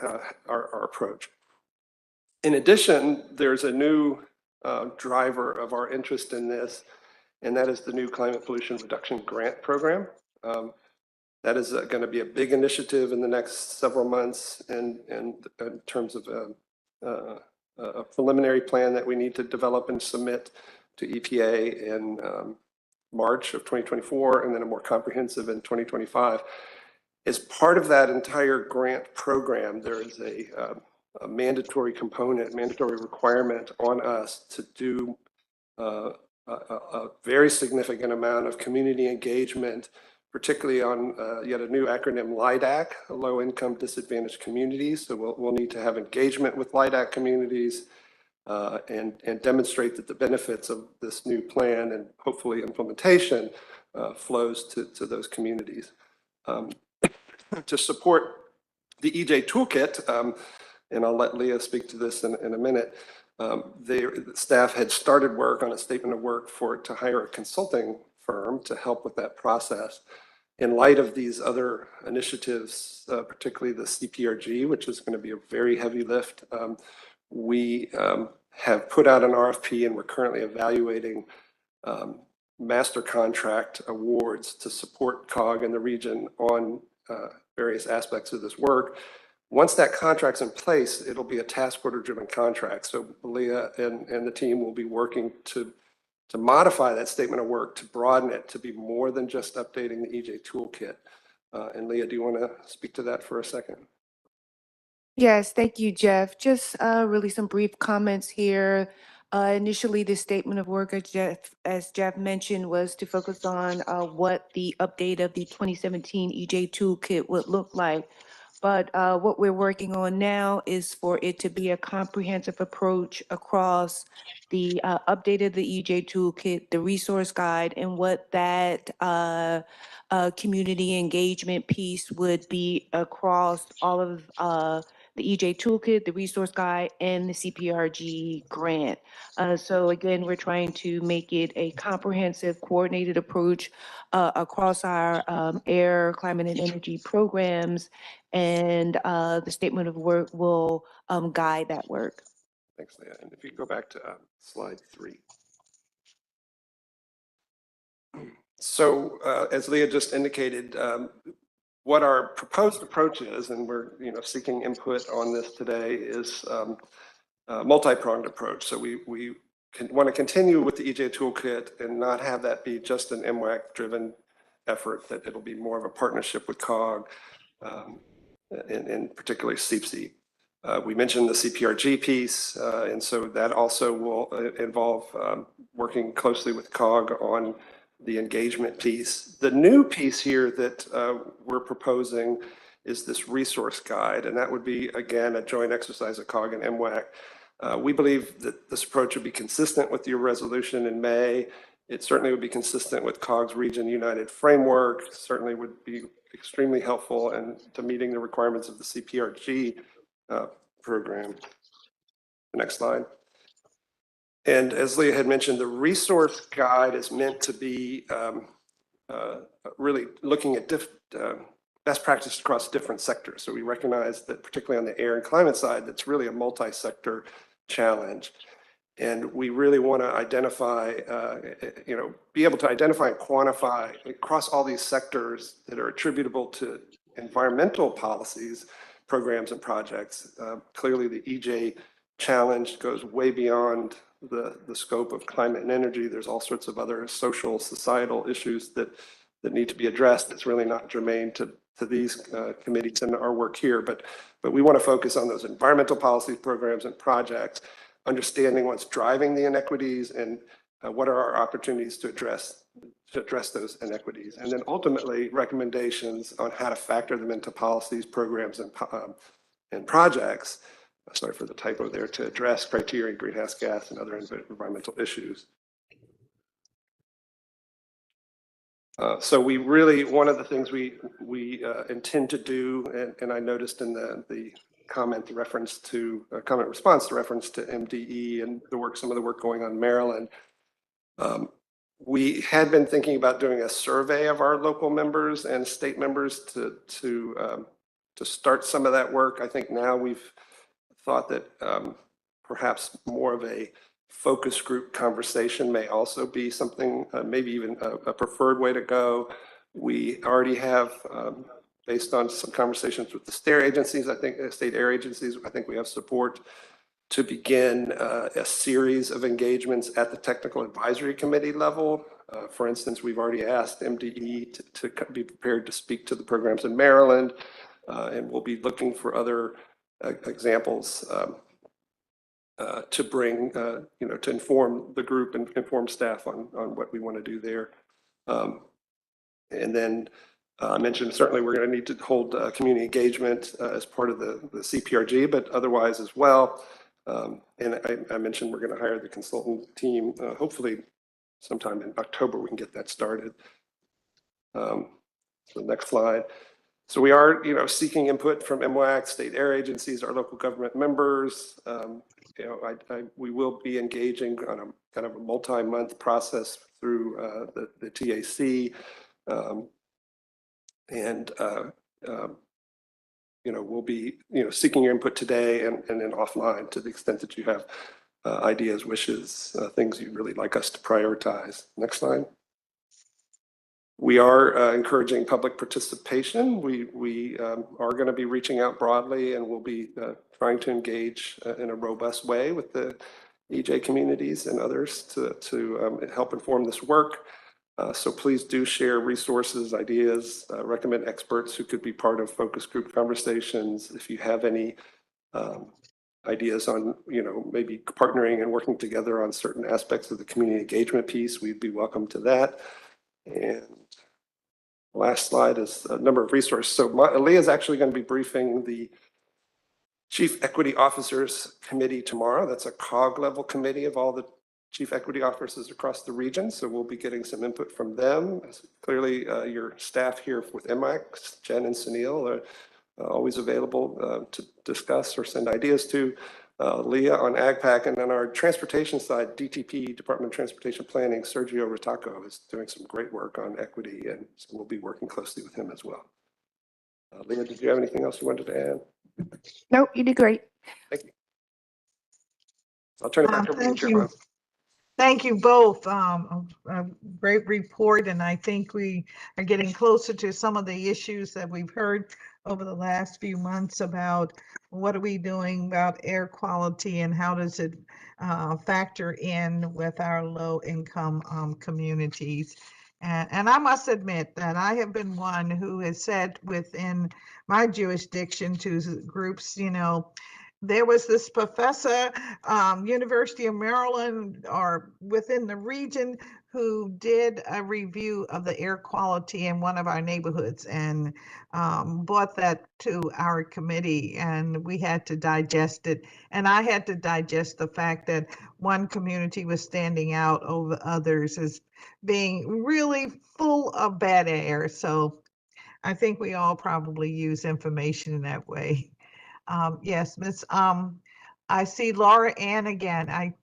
our approach. In addition, there's a new driver of our interest in this, and that is the new Climate Pollution Reduction Grant Program. That is going to be a big initiative in the next several months, and in terms of a preliminary plan that we need to develop and submit to EPA in March of 2024, and then a more comprehensive in 2025. As part of that entire grant program, there is a mandatory component, mandatory requirement on us to do a very significant amount of community engagement, particularly on yet a new acronym, LIDAC, Low Income Disadvantaged Communities. So we'll need to have engagement with LIDAC communities and demonstrate that the benefits of this new plan and hopefully implementation flows to those communities. To support the EJ toolkit, and I'll let Leah speak to this in a minute, the staff had started work on a statement of work to hire a consulting firm to help with that process. In light of these other initiatives, particularly the CPRG, which is going to be a very heavy lift, we have put out an RFP, and we're currently evaluating master contract awards to support COG in the region on various aspects of this work. Once that contract's in place, it'll be a task order driven contract. So Leah and the team will be working to modify that statement of work, to broaden it to be more than just updating the EJ toolkit. And Leah, do you want to speak to that for a second? Yes, thank you, Jeff. Just really some brief comments here. Initially, the statement of work, as Jeff mentioned, was to focus on what the update of the 2017 EJ toolkit would look like. But what we're working on now is for it to be a comprehensive approach across the update of the EJ toolkit, the resource guide, and what that community engagement piece would be across all of the EJ toolkit, the resource guide, and the CPRG grant. So again, we're trying to make it a comprehensive, coordinated approach across our air, climate, and energy programs, and the statement of work will guide that work. Thanks, Leah. And if you go back to slide 3. So as Leah just indicated, what our proposed approach is, and we're seeking input on this today, is a multi-pronged approach. So we want to continue with the EJ toolkit and not have that be just an MWAC-driven effort, that it'll be more of a partnership with COG and particularly CPC. We mentioned the CPRG piece, and so that also will involve working closely with COG on the engagement piece. The new piece here that we're proposing is this resource guide, and that would be, again, a joint exercise of COG and MWAC. We believe that this approach would be consistent with your resolution in May. It certainly would be consistent with COG's Region United framework, certainly would be extremely helpful and to meeting the requirements of the CPRG program. The next slide. And as Leah had mentioned, the resource guide is meant to be really looking at best practice across different sectors. So we recognize that particularly on the air and climate side, that's really a multi-sector challenge. And we really want to identify, be able to identify and quantify across all these sectors that are attributable to environmental policies, programs, and projects. Clearly, the EJ challenge goes way beyond the scope of climate and energy. There's all sorts of other social, societal issues that need to be addressed. It's really not germane to these committees and our work here, but we want to focus on those environmental policies, programs, and projects, understanding what's driving the inequities and what are our opportunities to address those inequities, and then ultimately recommendations on how to factor them into policies, programs, and projects. Sorry for the typo there, to address criteria in greenhouse gas and other environmental issues. So we really, one of the things we intend to do, and I noticed in the comment response to reference to MDE and some of the work going on in Maryland. We had been thinking about doing a survey of our local members and state members to start some of that work. I think now we've thought that perhaps more of a focus group conversation may also be something, maybe even a preferred way to go. We already have, based on some conversations with the state agencies, state air agencies, I think we have support to begin a series of engagements at the technical advisory committee level. For instance, we've already asked MDE to be prepared to speak to the programs in Maryland, and we'll be looking for other examples to bring, to inform the group and inform staff on what we want to do there. And then I mentioned certainly we're going to need to hold community engagement as part of the CPRG, but otherwise as well. And I mentioned we're going to hire the consultant team. Hopefully sometime in October we can get that started. So next slide. So we are, seeking input from MWAC, state air agencies, our local government members. We will be engaging on a kind of a multi-month process through the TAC. We'll be, seeking your input today and then offline to the extent that you have ideas, wishes, things you'd really like us to prioritize. Next slide. We are encouraging public participation. We are going to be reaching out broadly, and we'll be trying to engage in a robust way with the EJ communities and others to help inform this work. So please do share resources, ideas, recommend experts who could be part of focus group conversations. If you have any ideas on, maybe partnering and working together on certain aspects of the community engagement piece, we'd be welcome to that. And last slide is a number of resources. So Leah is actually going to be briefing the Chief Equity Officers Committee tomorrow. That's a COG level committee of all the Chief Equity Officers across the region. So we'll be getting some input from them. Clearly, your staff here with MWAQC, Jen and Sunil, are always available to discuss or send ideas to. Leah on AgPac, and on our transportation side, DTP, Department of Transportation Planning, Sergio Ritaco is doing some great work on equity, and so we'll be working closely with him as well. Leah, did you have anything else you wanted to add? Nope, you did great. Thank you. I'll turn it back over to you, Chairman. Thank you both. A great report, and I think we are getting closer to some of the issues that we've heard over the last few months about what are we doing about air quality and how does it factor in with our low-income communities. And I must admit that I have been one who has said within my jurisdiction to groups, you know, there was this professor, University of Maryland, or within the region, who did a review of the air quality in one of our neighborhoods and brought that to our committee, and we had to digest it. And I had to digest the fact that one community was standing out over others as being really full of bad air. So I think we all probably use information in that way. Yes, Miss, I see Laura Ann again.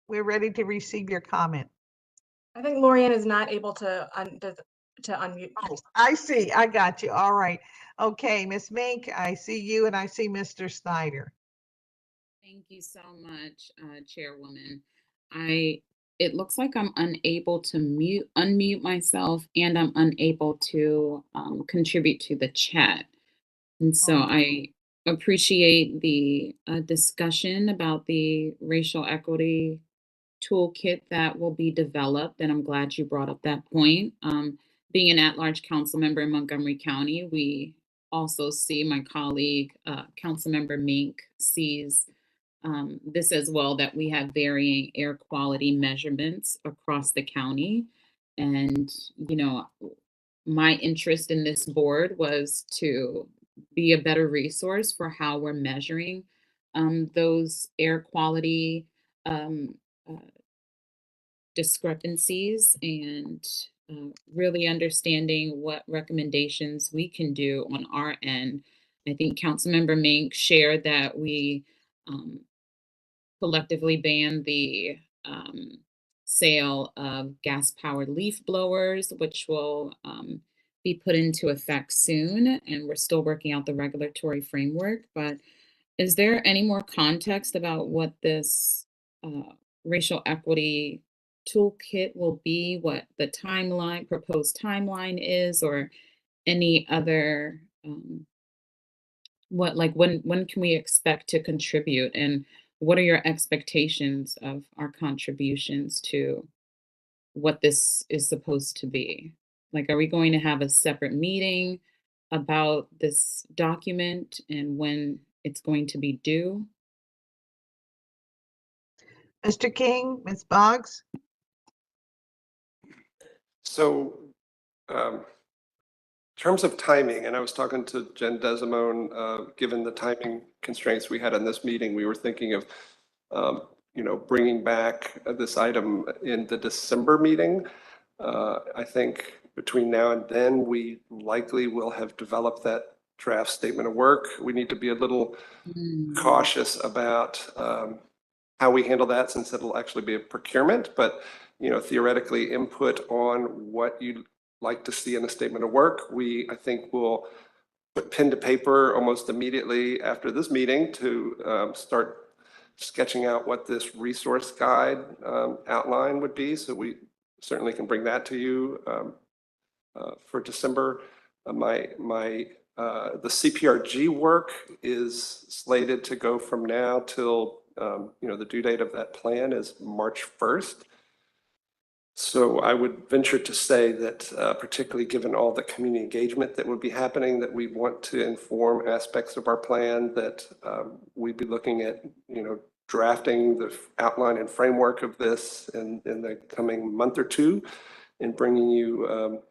We're ready to receive your comment. I think Lorianne is not able to unmute. Oh, I see. I got you. All right. Okay, Miss Mink, I see you, and I see Mr. Snyder. Thank you so much, Chairwoman. It looks like I'm unable to unmute myself, and I'm unable to contribute to the chat. And so I appreciate the discussion about the racial equity toolkit that will be developed, and I'm glad you brought up that point. Being an at-large council member in Montgomery County, we also see my colleague, Councilmember Mink, sees this as well, that we have varying air quality measurements across the county. And, you know, my interest in this board was to be a better resource for how we're measuring those air quality discrepancies, and really understanding what recommendations we can do on our end. I think Councilmember Mink shared that we collectively ban the sale of gas-powered leaf blowers, which will be put into effect soon, and we're still working out the regulatory framework. But is there any more context about what this racial equity toolkit will be, what the proposed timeline is, or any other, when can we expect to contribute, and what are your expectations of our contributions to what this is supposed to be? Like, are we going to have a separate meeting about this document and when it's going to be due? Mr. King, Ms. Boggs? So in terms of timing, and I was talking to Jen Desimone, given the timing constraints we had in this meeting, we were thinking of, you know, bringing back this item in the December meeting. I think between now and then, we likely will have developed that draft statement of work. We need to be a little cautious about how we handle that, since it'll actually be a procurement, but, you know, theoretically input on what you'd like to see in a statement of work. I think we'll put pen to paper almost immediately after this meeting to start sketching out what this resource guide outline would be. So we certainly can bring that to you for December. The CPRG work is slated to go from now till, you know, the due date of that plan is March 1st. So I would venture to say that, particularly given all the community engagement that would be happening, that we want to inform aspects of our plan, that we'd be looking at, you know, drafting the outline and framework of this in the coming month or two and bringing you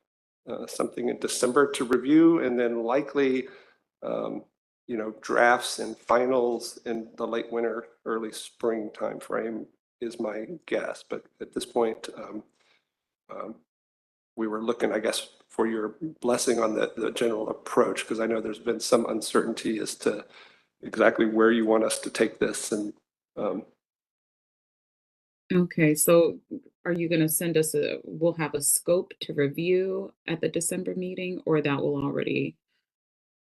something in December to review, and then likely drafts and finals in the late winter, early spring timeframe is my guess. But at this point, we were looking, I guess, for your blessing on the general approach, because I know there's been some uncertainty as to exactly where you want us to take this. And Okay, so are you going to send us we'll have a scope to review at the December meeting, or that will already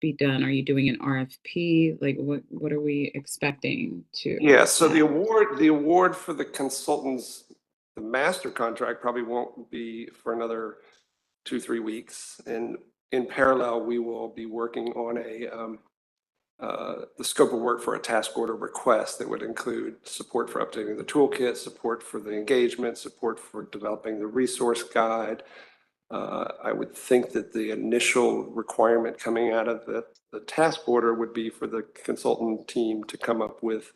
be done? Are you doing an RFP? Like what are we expecting to? yeah, so the award for the consultants, the master contract probably won't be for another 2-3 weeks. And in parallel, we will be working on the scope of work for a task order request that would include support for updating the toolkit, support for the engagement, support for developing the resource guide. I would think that the initial requirement coming out of the task order would be for the consultant team to come up with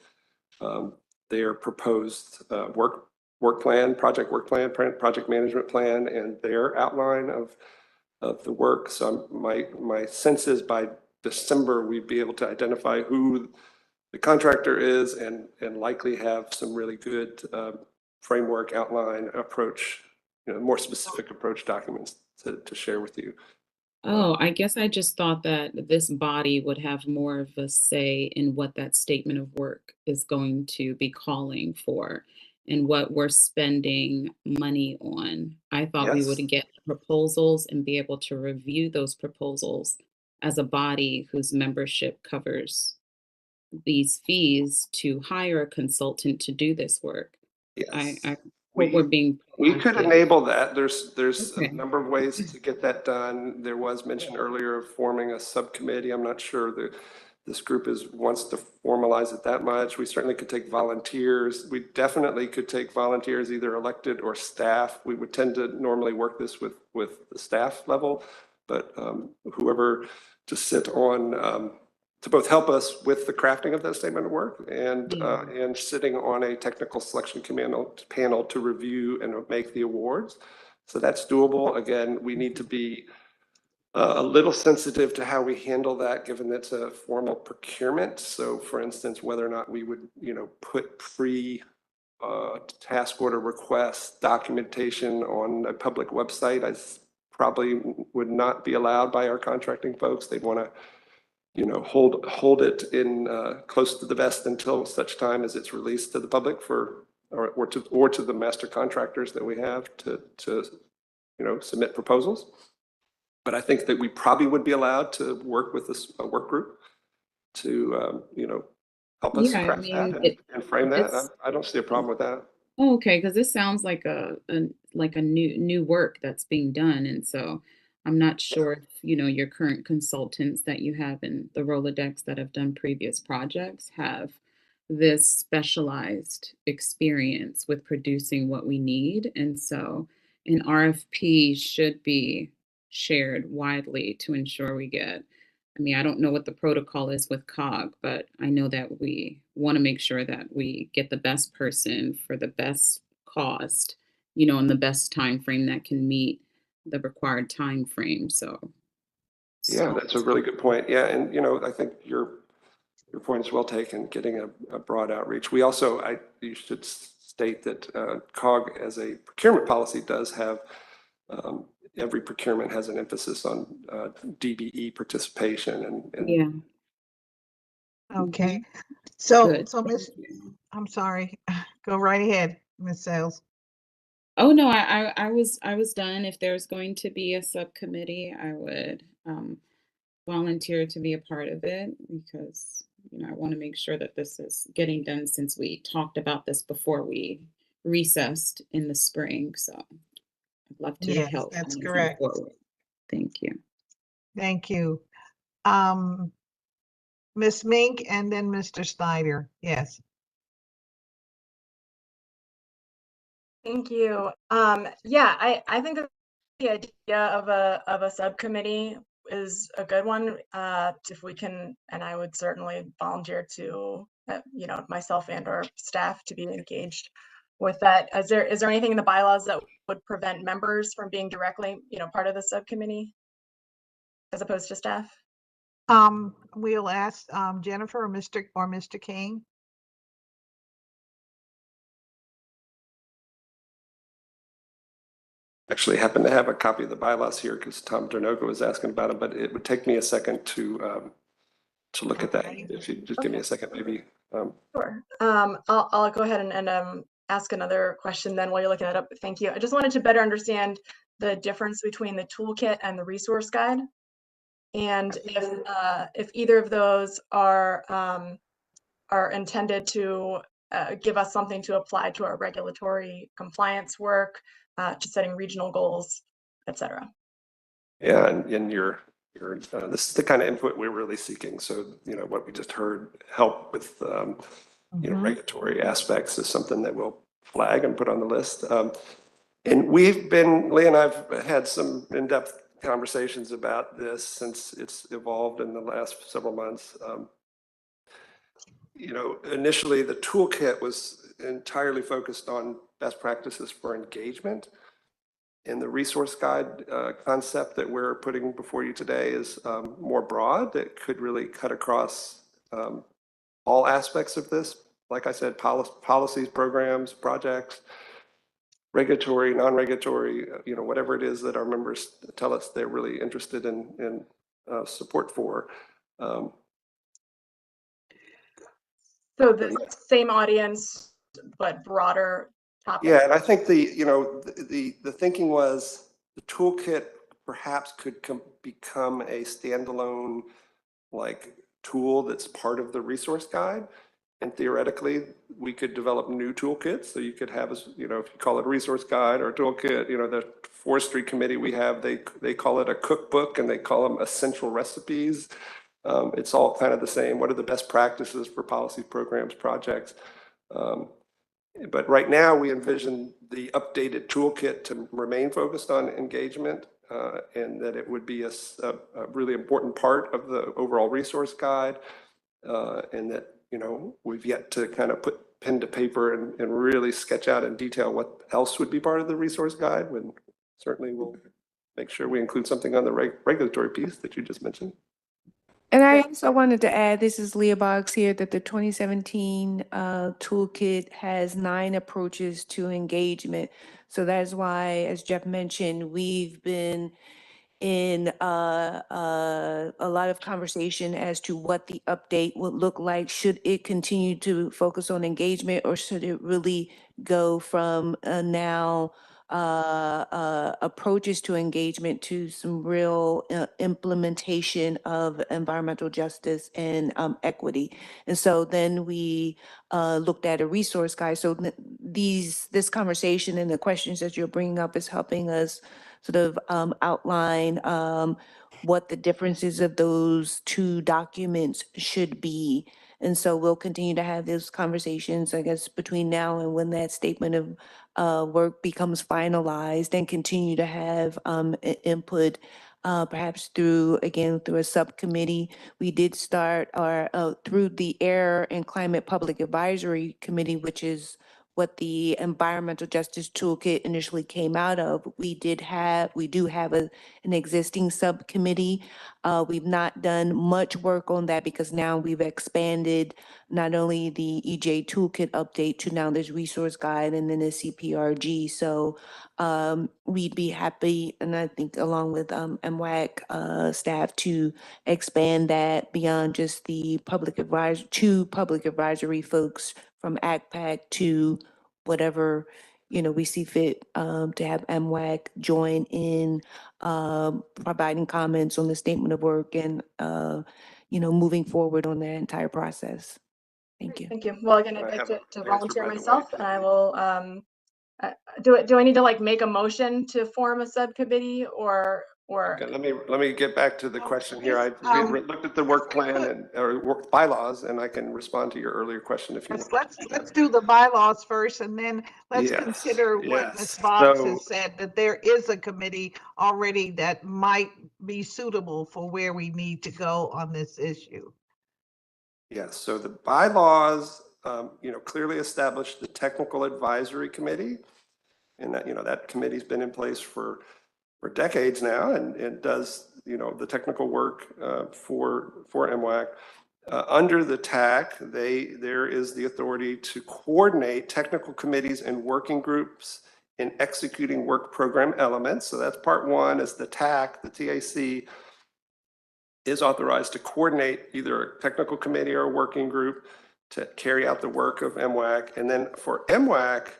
their proposed work plan, project management plan, and their outline of the work. So my sense is by December, we'd be able to identify who the contractor is and likely have some really good framework outline approach, more specific approach documents to share with you. Oh, I guess I just thought that this body would have more of a say in what that statement of work is going to be calling for and what we're spending money on. I thought we would Yes. get proposals and be able to review those proposals as a body whose membership covers these fees to hire a consultant to do this work. Yes. We're being We could proactive. enable that. There's Okay. a number of ways to get that done. There was mention earlier of forming a subcommittee. I'm not sure that this group wants to formalize it that much. We certainly could take volunteers. We definitely could take volunteers, either elected or staff. We would tend to normally work this with the staff level, but whoever to sit on to both help us with the crafting of that statement of work and sitting on a technical selection panel to review and make the awards. So that's doable. Again, we need to be a little sensitive to how we handle that, given that it's a formal procurement. So for instance, whether or not we would, put task order requests documentation on a public website, I probably would not be allowed by our contracting folks. They'd want to hold it in close to the vest until such time as it's released to the public or to the master contractors that we have to submit proposals. But I think that we probably would be allowed to work with a work group to help us craft that and frame that. I don't see a problem with that. Okay, because this sounds like a new work that's being done, and so I'm not sure if your current consultants that you have in the Rolodex that have done previous projects have this specialized experience with producing what we need, and so an RFP should be shared widely to ensure we get. I mean, I don't know what the protocol is with COG, but I know that we want to make sure that we get the best person for the best cost, in the best time frame that can meet the required time frame. So Yeah, that's a really good point. Yeah, and I think your point is well taken. Getting a broad outreach. We also, you should state that COG as a procurement policy does have. Every procurement has an emphasis on DBE participation and yeah. Okay. So, Good. I'm sorry. Go right ahead, Ms. Sales. Oh no, I was done. If there's going to be a subcommittee, I would volunteer to be a part of it because I want to make sure that this is getting done since we talked about this before we recessed in the spring. So I'd love to Yes, help that's moving correct. forward. Thank you. Thank you. Ms. Mink and then Mr. Snyder. Yes. Thank you. Yeah, I think that the idea of a subcommittee is a good one. If we can, and I would certainly volunteer to, you know, myself and or staff to be engaged with that. Is there anything in the bylaws that would prevent members from being directly, you know, part of the subcommittee as opposed to staff? We'll ask Jennifer or Mr. King. Actually happen to have a copy of the bylaws here because Tom Dernoga was asking about it, but it would take me a second to look at that. If you just give me a second, maybe. Sure. I'll go ahead and ask another question then while you're looking that up. Thank you. I just wanted to better understand the difference between the toolkit and the resource guide, and if either of those are intended to give us something to apply to our regulatory compliance work, to setting regional goals, et cetera. Yeah, and this is the kind of input we're really seeking. So, you know, what we just heard, help with, you know, regulatory aspects is something that we'll flag and put on the list. And Lee and I've had some in-depth conversations about this since it's evolved in the last several months. You know, initially the toolkit was entirely focused on best practices for engagement. And the resource guide concept that we're putting before you today is more broad. That could really cut across all aspects of this. Like I said, policies, programs, projects, regulatory, non-regulatory, you know, whatever it is that our members tell us they're really interested in support for. So the same audience, but broader topics. Yeah, and I think the thinking was the toolkit perhaps could become a standalone like tool that's part of the resource guide. And theoretically, we could develop new toolkits. So you could have, you know, if you call it a resource guide or a toolkit, you know, the forestry committee we have, they call it a cookbook and they call them essential recipes. It's all kind of the same. What are the best practices for policy programs, projects? But right now we envision the updated toolkit to remain focused on engagement and that it would be a really important part of the overall resource guide and that, you know, we've yet to kind of put pen to paper and really sketch out in detail what else would be part of the resource guide. When certainly we'll make sure we include something on the regulatory piece that you just mentioned. And I also wanted to add, this is Leah Boggs here, that the 2017 toolkit has 9 approaches to engagement. So that's why, as Jeff mentioned, we've been in a lot of conversation as to what the update would look like. Should it continue to focus on engagement, or should it really go from now approaches to engagement to some real implementation of environmental justice and equity? And so then we looked at a resource guide. So this conversation and the questions that you're bringing up is helping us sort of outline what the differences of those 2 documents should be. And so we'll continue to have those conversations, I guess, between now and when that statement of work becomes finalized, and continue to have input, perhaps through a subcommittee. We did start through the Air and Climate Public Advisory Committee, which is what the Environmental Justice Toolkit initially came out of. We do have an existing subcommittee. We've not done much work on that because now we've expanded not only the EJ Toolkit update to now this resource guide and then the CPRG. So we'd be happy, and I think along with MWAC staff, to expand that beyond just the public advisory folks from ACPAC to whatever, you know, we see fit to have MWAC join in providing comments on the statement of work and, you know, moving forward on that entire process. Thank you. Thank you. Well, again, I'd like to volunteer myself, and I will, do I need to like make a motion to form a subcommittee, or work. Okay, let me get back to the question here. I looked at the work plan and or work bylaws, and I can respond to your earlier question if you Yes, want. let's do the bylaws first, and then let's Yes, consider what yes. Ms. Boggs So- has said, that there is a committee already that might be suitable for where we need to go on this issue. Yes, so the bylaws, clearly established the technical advisory committee. And that, that committee's been in place for decades now and does, the technical work for MWAC. Under the TAC, there is the authority to coordinate technical committees and working groups in executing work program elements. So that's part one, is the TAC, the TAC is authorized to coordinate either a technical committee or a working group to carry out the work of MWAC. And then for MWAC,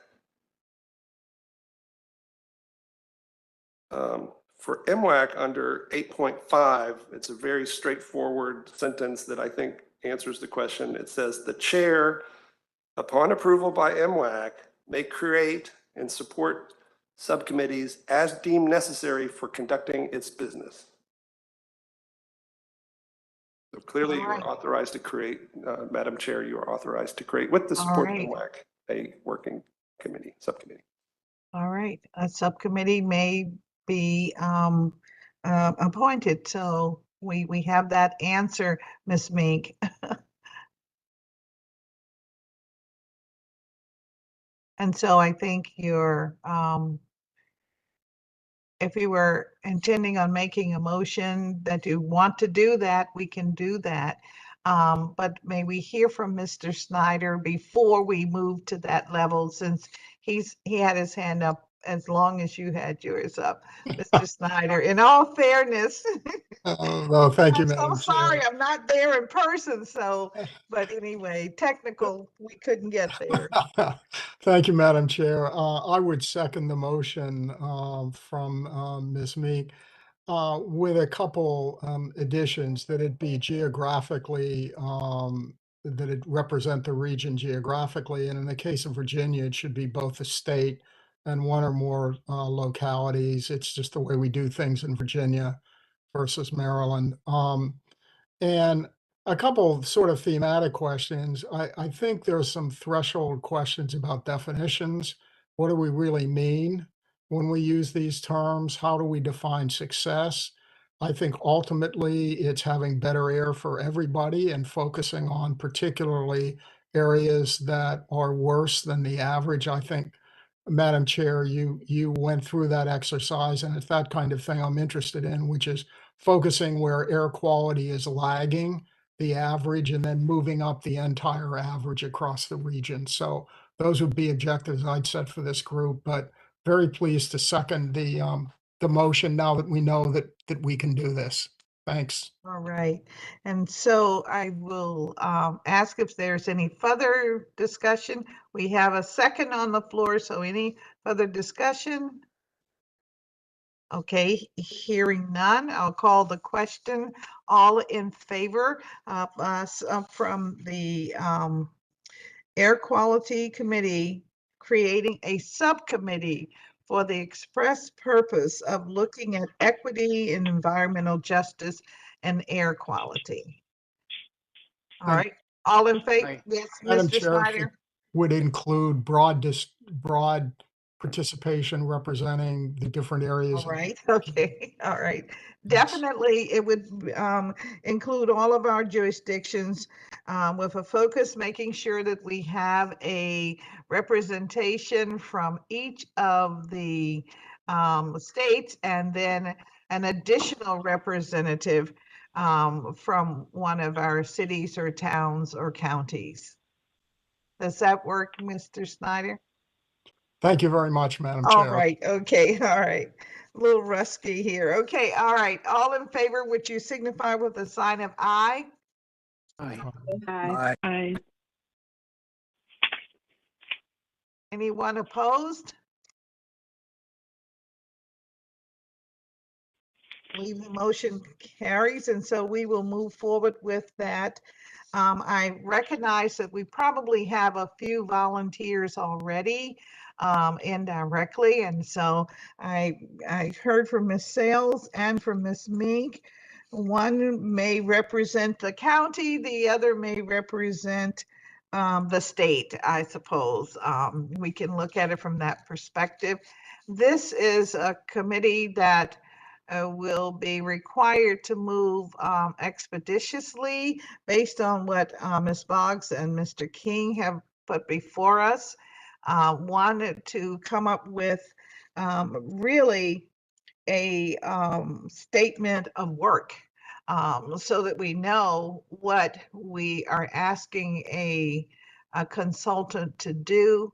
under 8.5, it's a very straightforward sentence that I think answers the question. It says the chair, upon approval by MWAC, may create and support subcommittees as deemed necessary for conducting its business. So clearly, you are authorized to create, Madam Chair, you are authorized to create, with the support of MWAC, a working committee, subcommittee. All right, a subcommittee may be appointed. So we have that answer, Ms. Mink. And so I think you're, if you were intending on making a motion that you want to do that, we can do that. But may we hear from Mr. Snyder before we move to that level, since he had his hand up as long as you had yours up, Mr. Snyder. In all fairness, Well, thank you, I'm so Madam sorry Chair. I'm not there in person. So, but anyway, technical, we couldn't get there. Thank you, Madam Chair. I would second the motion from Ms. Meek with a couple additions, that it be geographically, that it represent the region geographically. And in the case of Virginia, it should be both the state and one or more localities. It's just the way we do things in Virginia versus Maryland. And a couple of sort of thematic questions. I think there's some threshold questions about definitions. What do we really mean when we use these terms? How do we define success? I think ultimately it's having better air for everybody and focusing on particularly areas that are worse than the average. I think, Madam Chair, you went through that exercise, and it's that kind of thing I'm interested in, which is focusing where air quality is lagging the average and then moving up the entire average across the region. So those would be objectives I'd set for this group, but very pleased to second the motion now that we know that we can do this. Thanks. All right. And so I will ask if there's any further discussion. We have a second on the floor, so any further discussion? Okay, hearing none, I'll call the question. All in favor of us from the Air Quality Committee creating a subcommittee for the express purpose of looking at equity and environmental justice and air quality. All right, all in favor? Yes, Madam Mr. Chair, Snyder. would include broad participation representing the different areas. All right, okay, all right. Definitely, it would include all of our jurisdictions with a focus, making sure that we have a representation from each of the states, and then an additional representative from one of our cities or towns or counties. Does that work, Mr. Snyder? Thank you very much, Madam All Chair. right, okay, all right. A little rusty here. Okay, all right. All in favor, would you signify with a sign of aye? Aye. Aye. Anyone opposed? Leave the motion carries, and so we will move forward with that. I recognize that we probably have a few volunteers already. indirectly. And so I heard from Ms. Sales and from Ms. Mink. One may represent the county, the other may represent the state, I suppose. We can look at it from that perspective. This is a committee that will be required to move expeditiously based on what Ms. Boggs and Mr. King have put before us. Wanted to come up with really a statement of work so that we know what we are asking a consultant to do,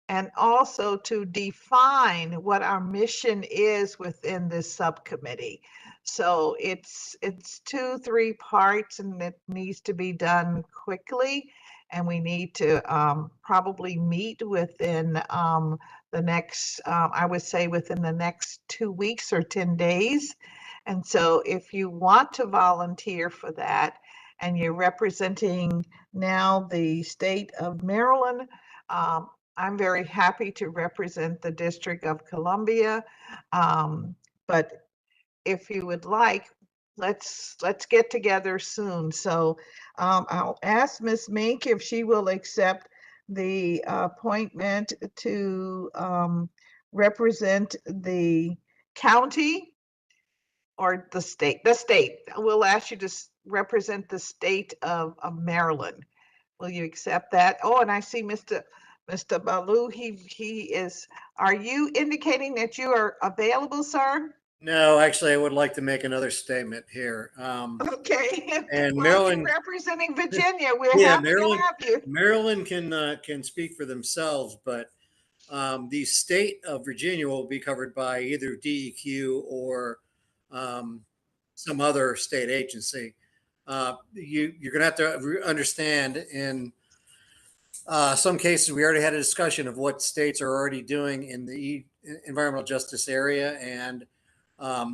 and also to define what our mission is within this subcommittee. So it's 2-3 parts, and it needs to be done quickly. And we need to probably meet within the next, I would say within the next 2 weeks or 10 days. And so if you want to volunteer for that, and you're representing now the state of Maryland, I'm very happy to represent the District of Columbia. But if you would like, let's get together soon. So I'll ask Ms. Mink if she will accept the appointment to represent the county or the state. The state. We'll ask you to represent the state of Maryland. Will you accept that? Oh, and I see Mr. Baloo, he is, are you indicating that you are available, sir? No, actually, I would like to make another statement here. Okay. And Well, Maryland, you're representing Virginia. We're yeah, happy Maryland, to have you. Maryland can speak for themselves, but the state of Virginia will be covered by either DEQ or some other state agency. You're going to have to understand in some cases, we already had a discussion of what states are already doing in the environmental justice area. And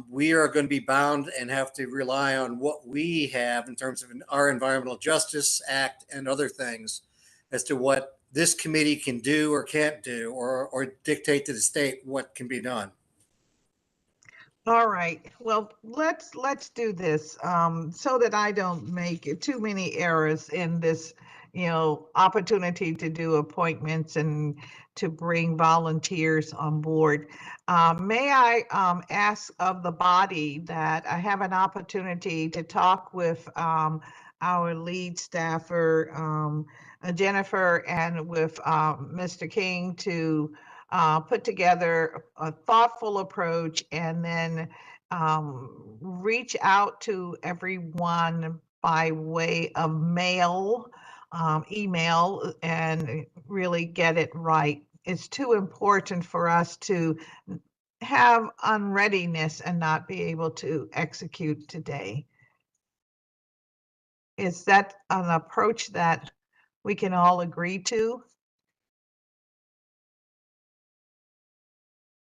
we are going to be bound and have to rely on what we have in terms of our Environmental Justice Act and other things as to what this committee can do or can't do, or dictate to the state what can be done. All right. Well, let's do this so that I don't make too many errors in this, opportunity to do appointments and to bring volunteers on board. May I ask of the body that I have an opportunity to talk with our lead staffer, Jennifer, and with Mr. King to put together a thoughtful approach, and then reach out to everyone by way of mail, email, and really get it right. It's too important for us to have unreadiness and not be able to execute today. Is that an approach that we can all agree to?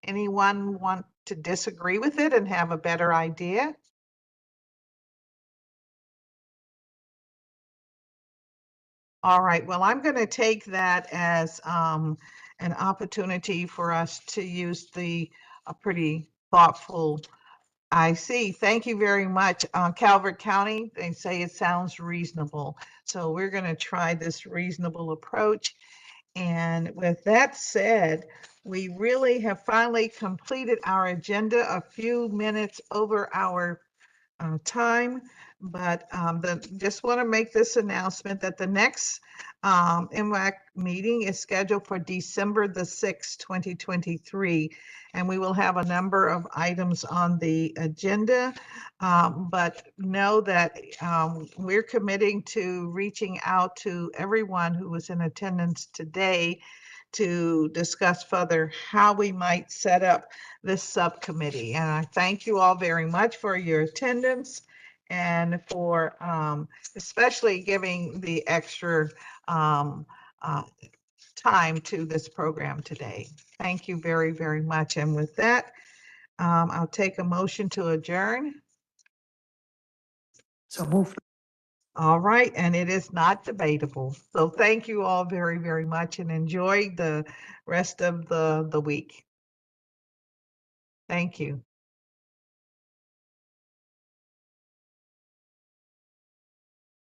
Anyone want to disagree with it and have a better idea? All right, well, I'm going to take that as an opportunity for us to use a pretty thoughtful, I see. Thank you very much. Calvert County, they say it sounds reasonable. So we're going to try this reasonable approach. And with that said, we really have finally completed our agenda a few minutes over our time, but just want to make this announcement that the next MWAC meeting is scheduled for December the 6th, 2023, and we will have a number of items on the agenda, but know that we're committing to reaching out to everyone who was in attendance today to discuss further how we might set up this subcommittee. And I thank you all very much for your attendance and for especially giving the extra time to this program today. Thank you very, very much. And with that, I'll take a motion to adjourn. So moved. All right, and it is not debatable. So thank you all very, very much and enjoy the rest of the week. Thank you.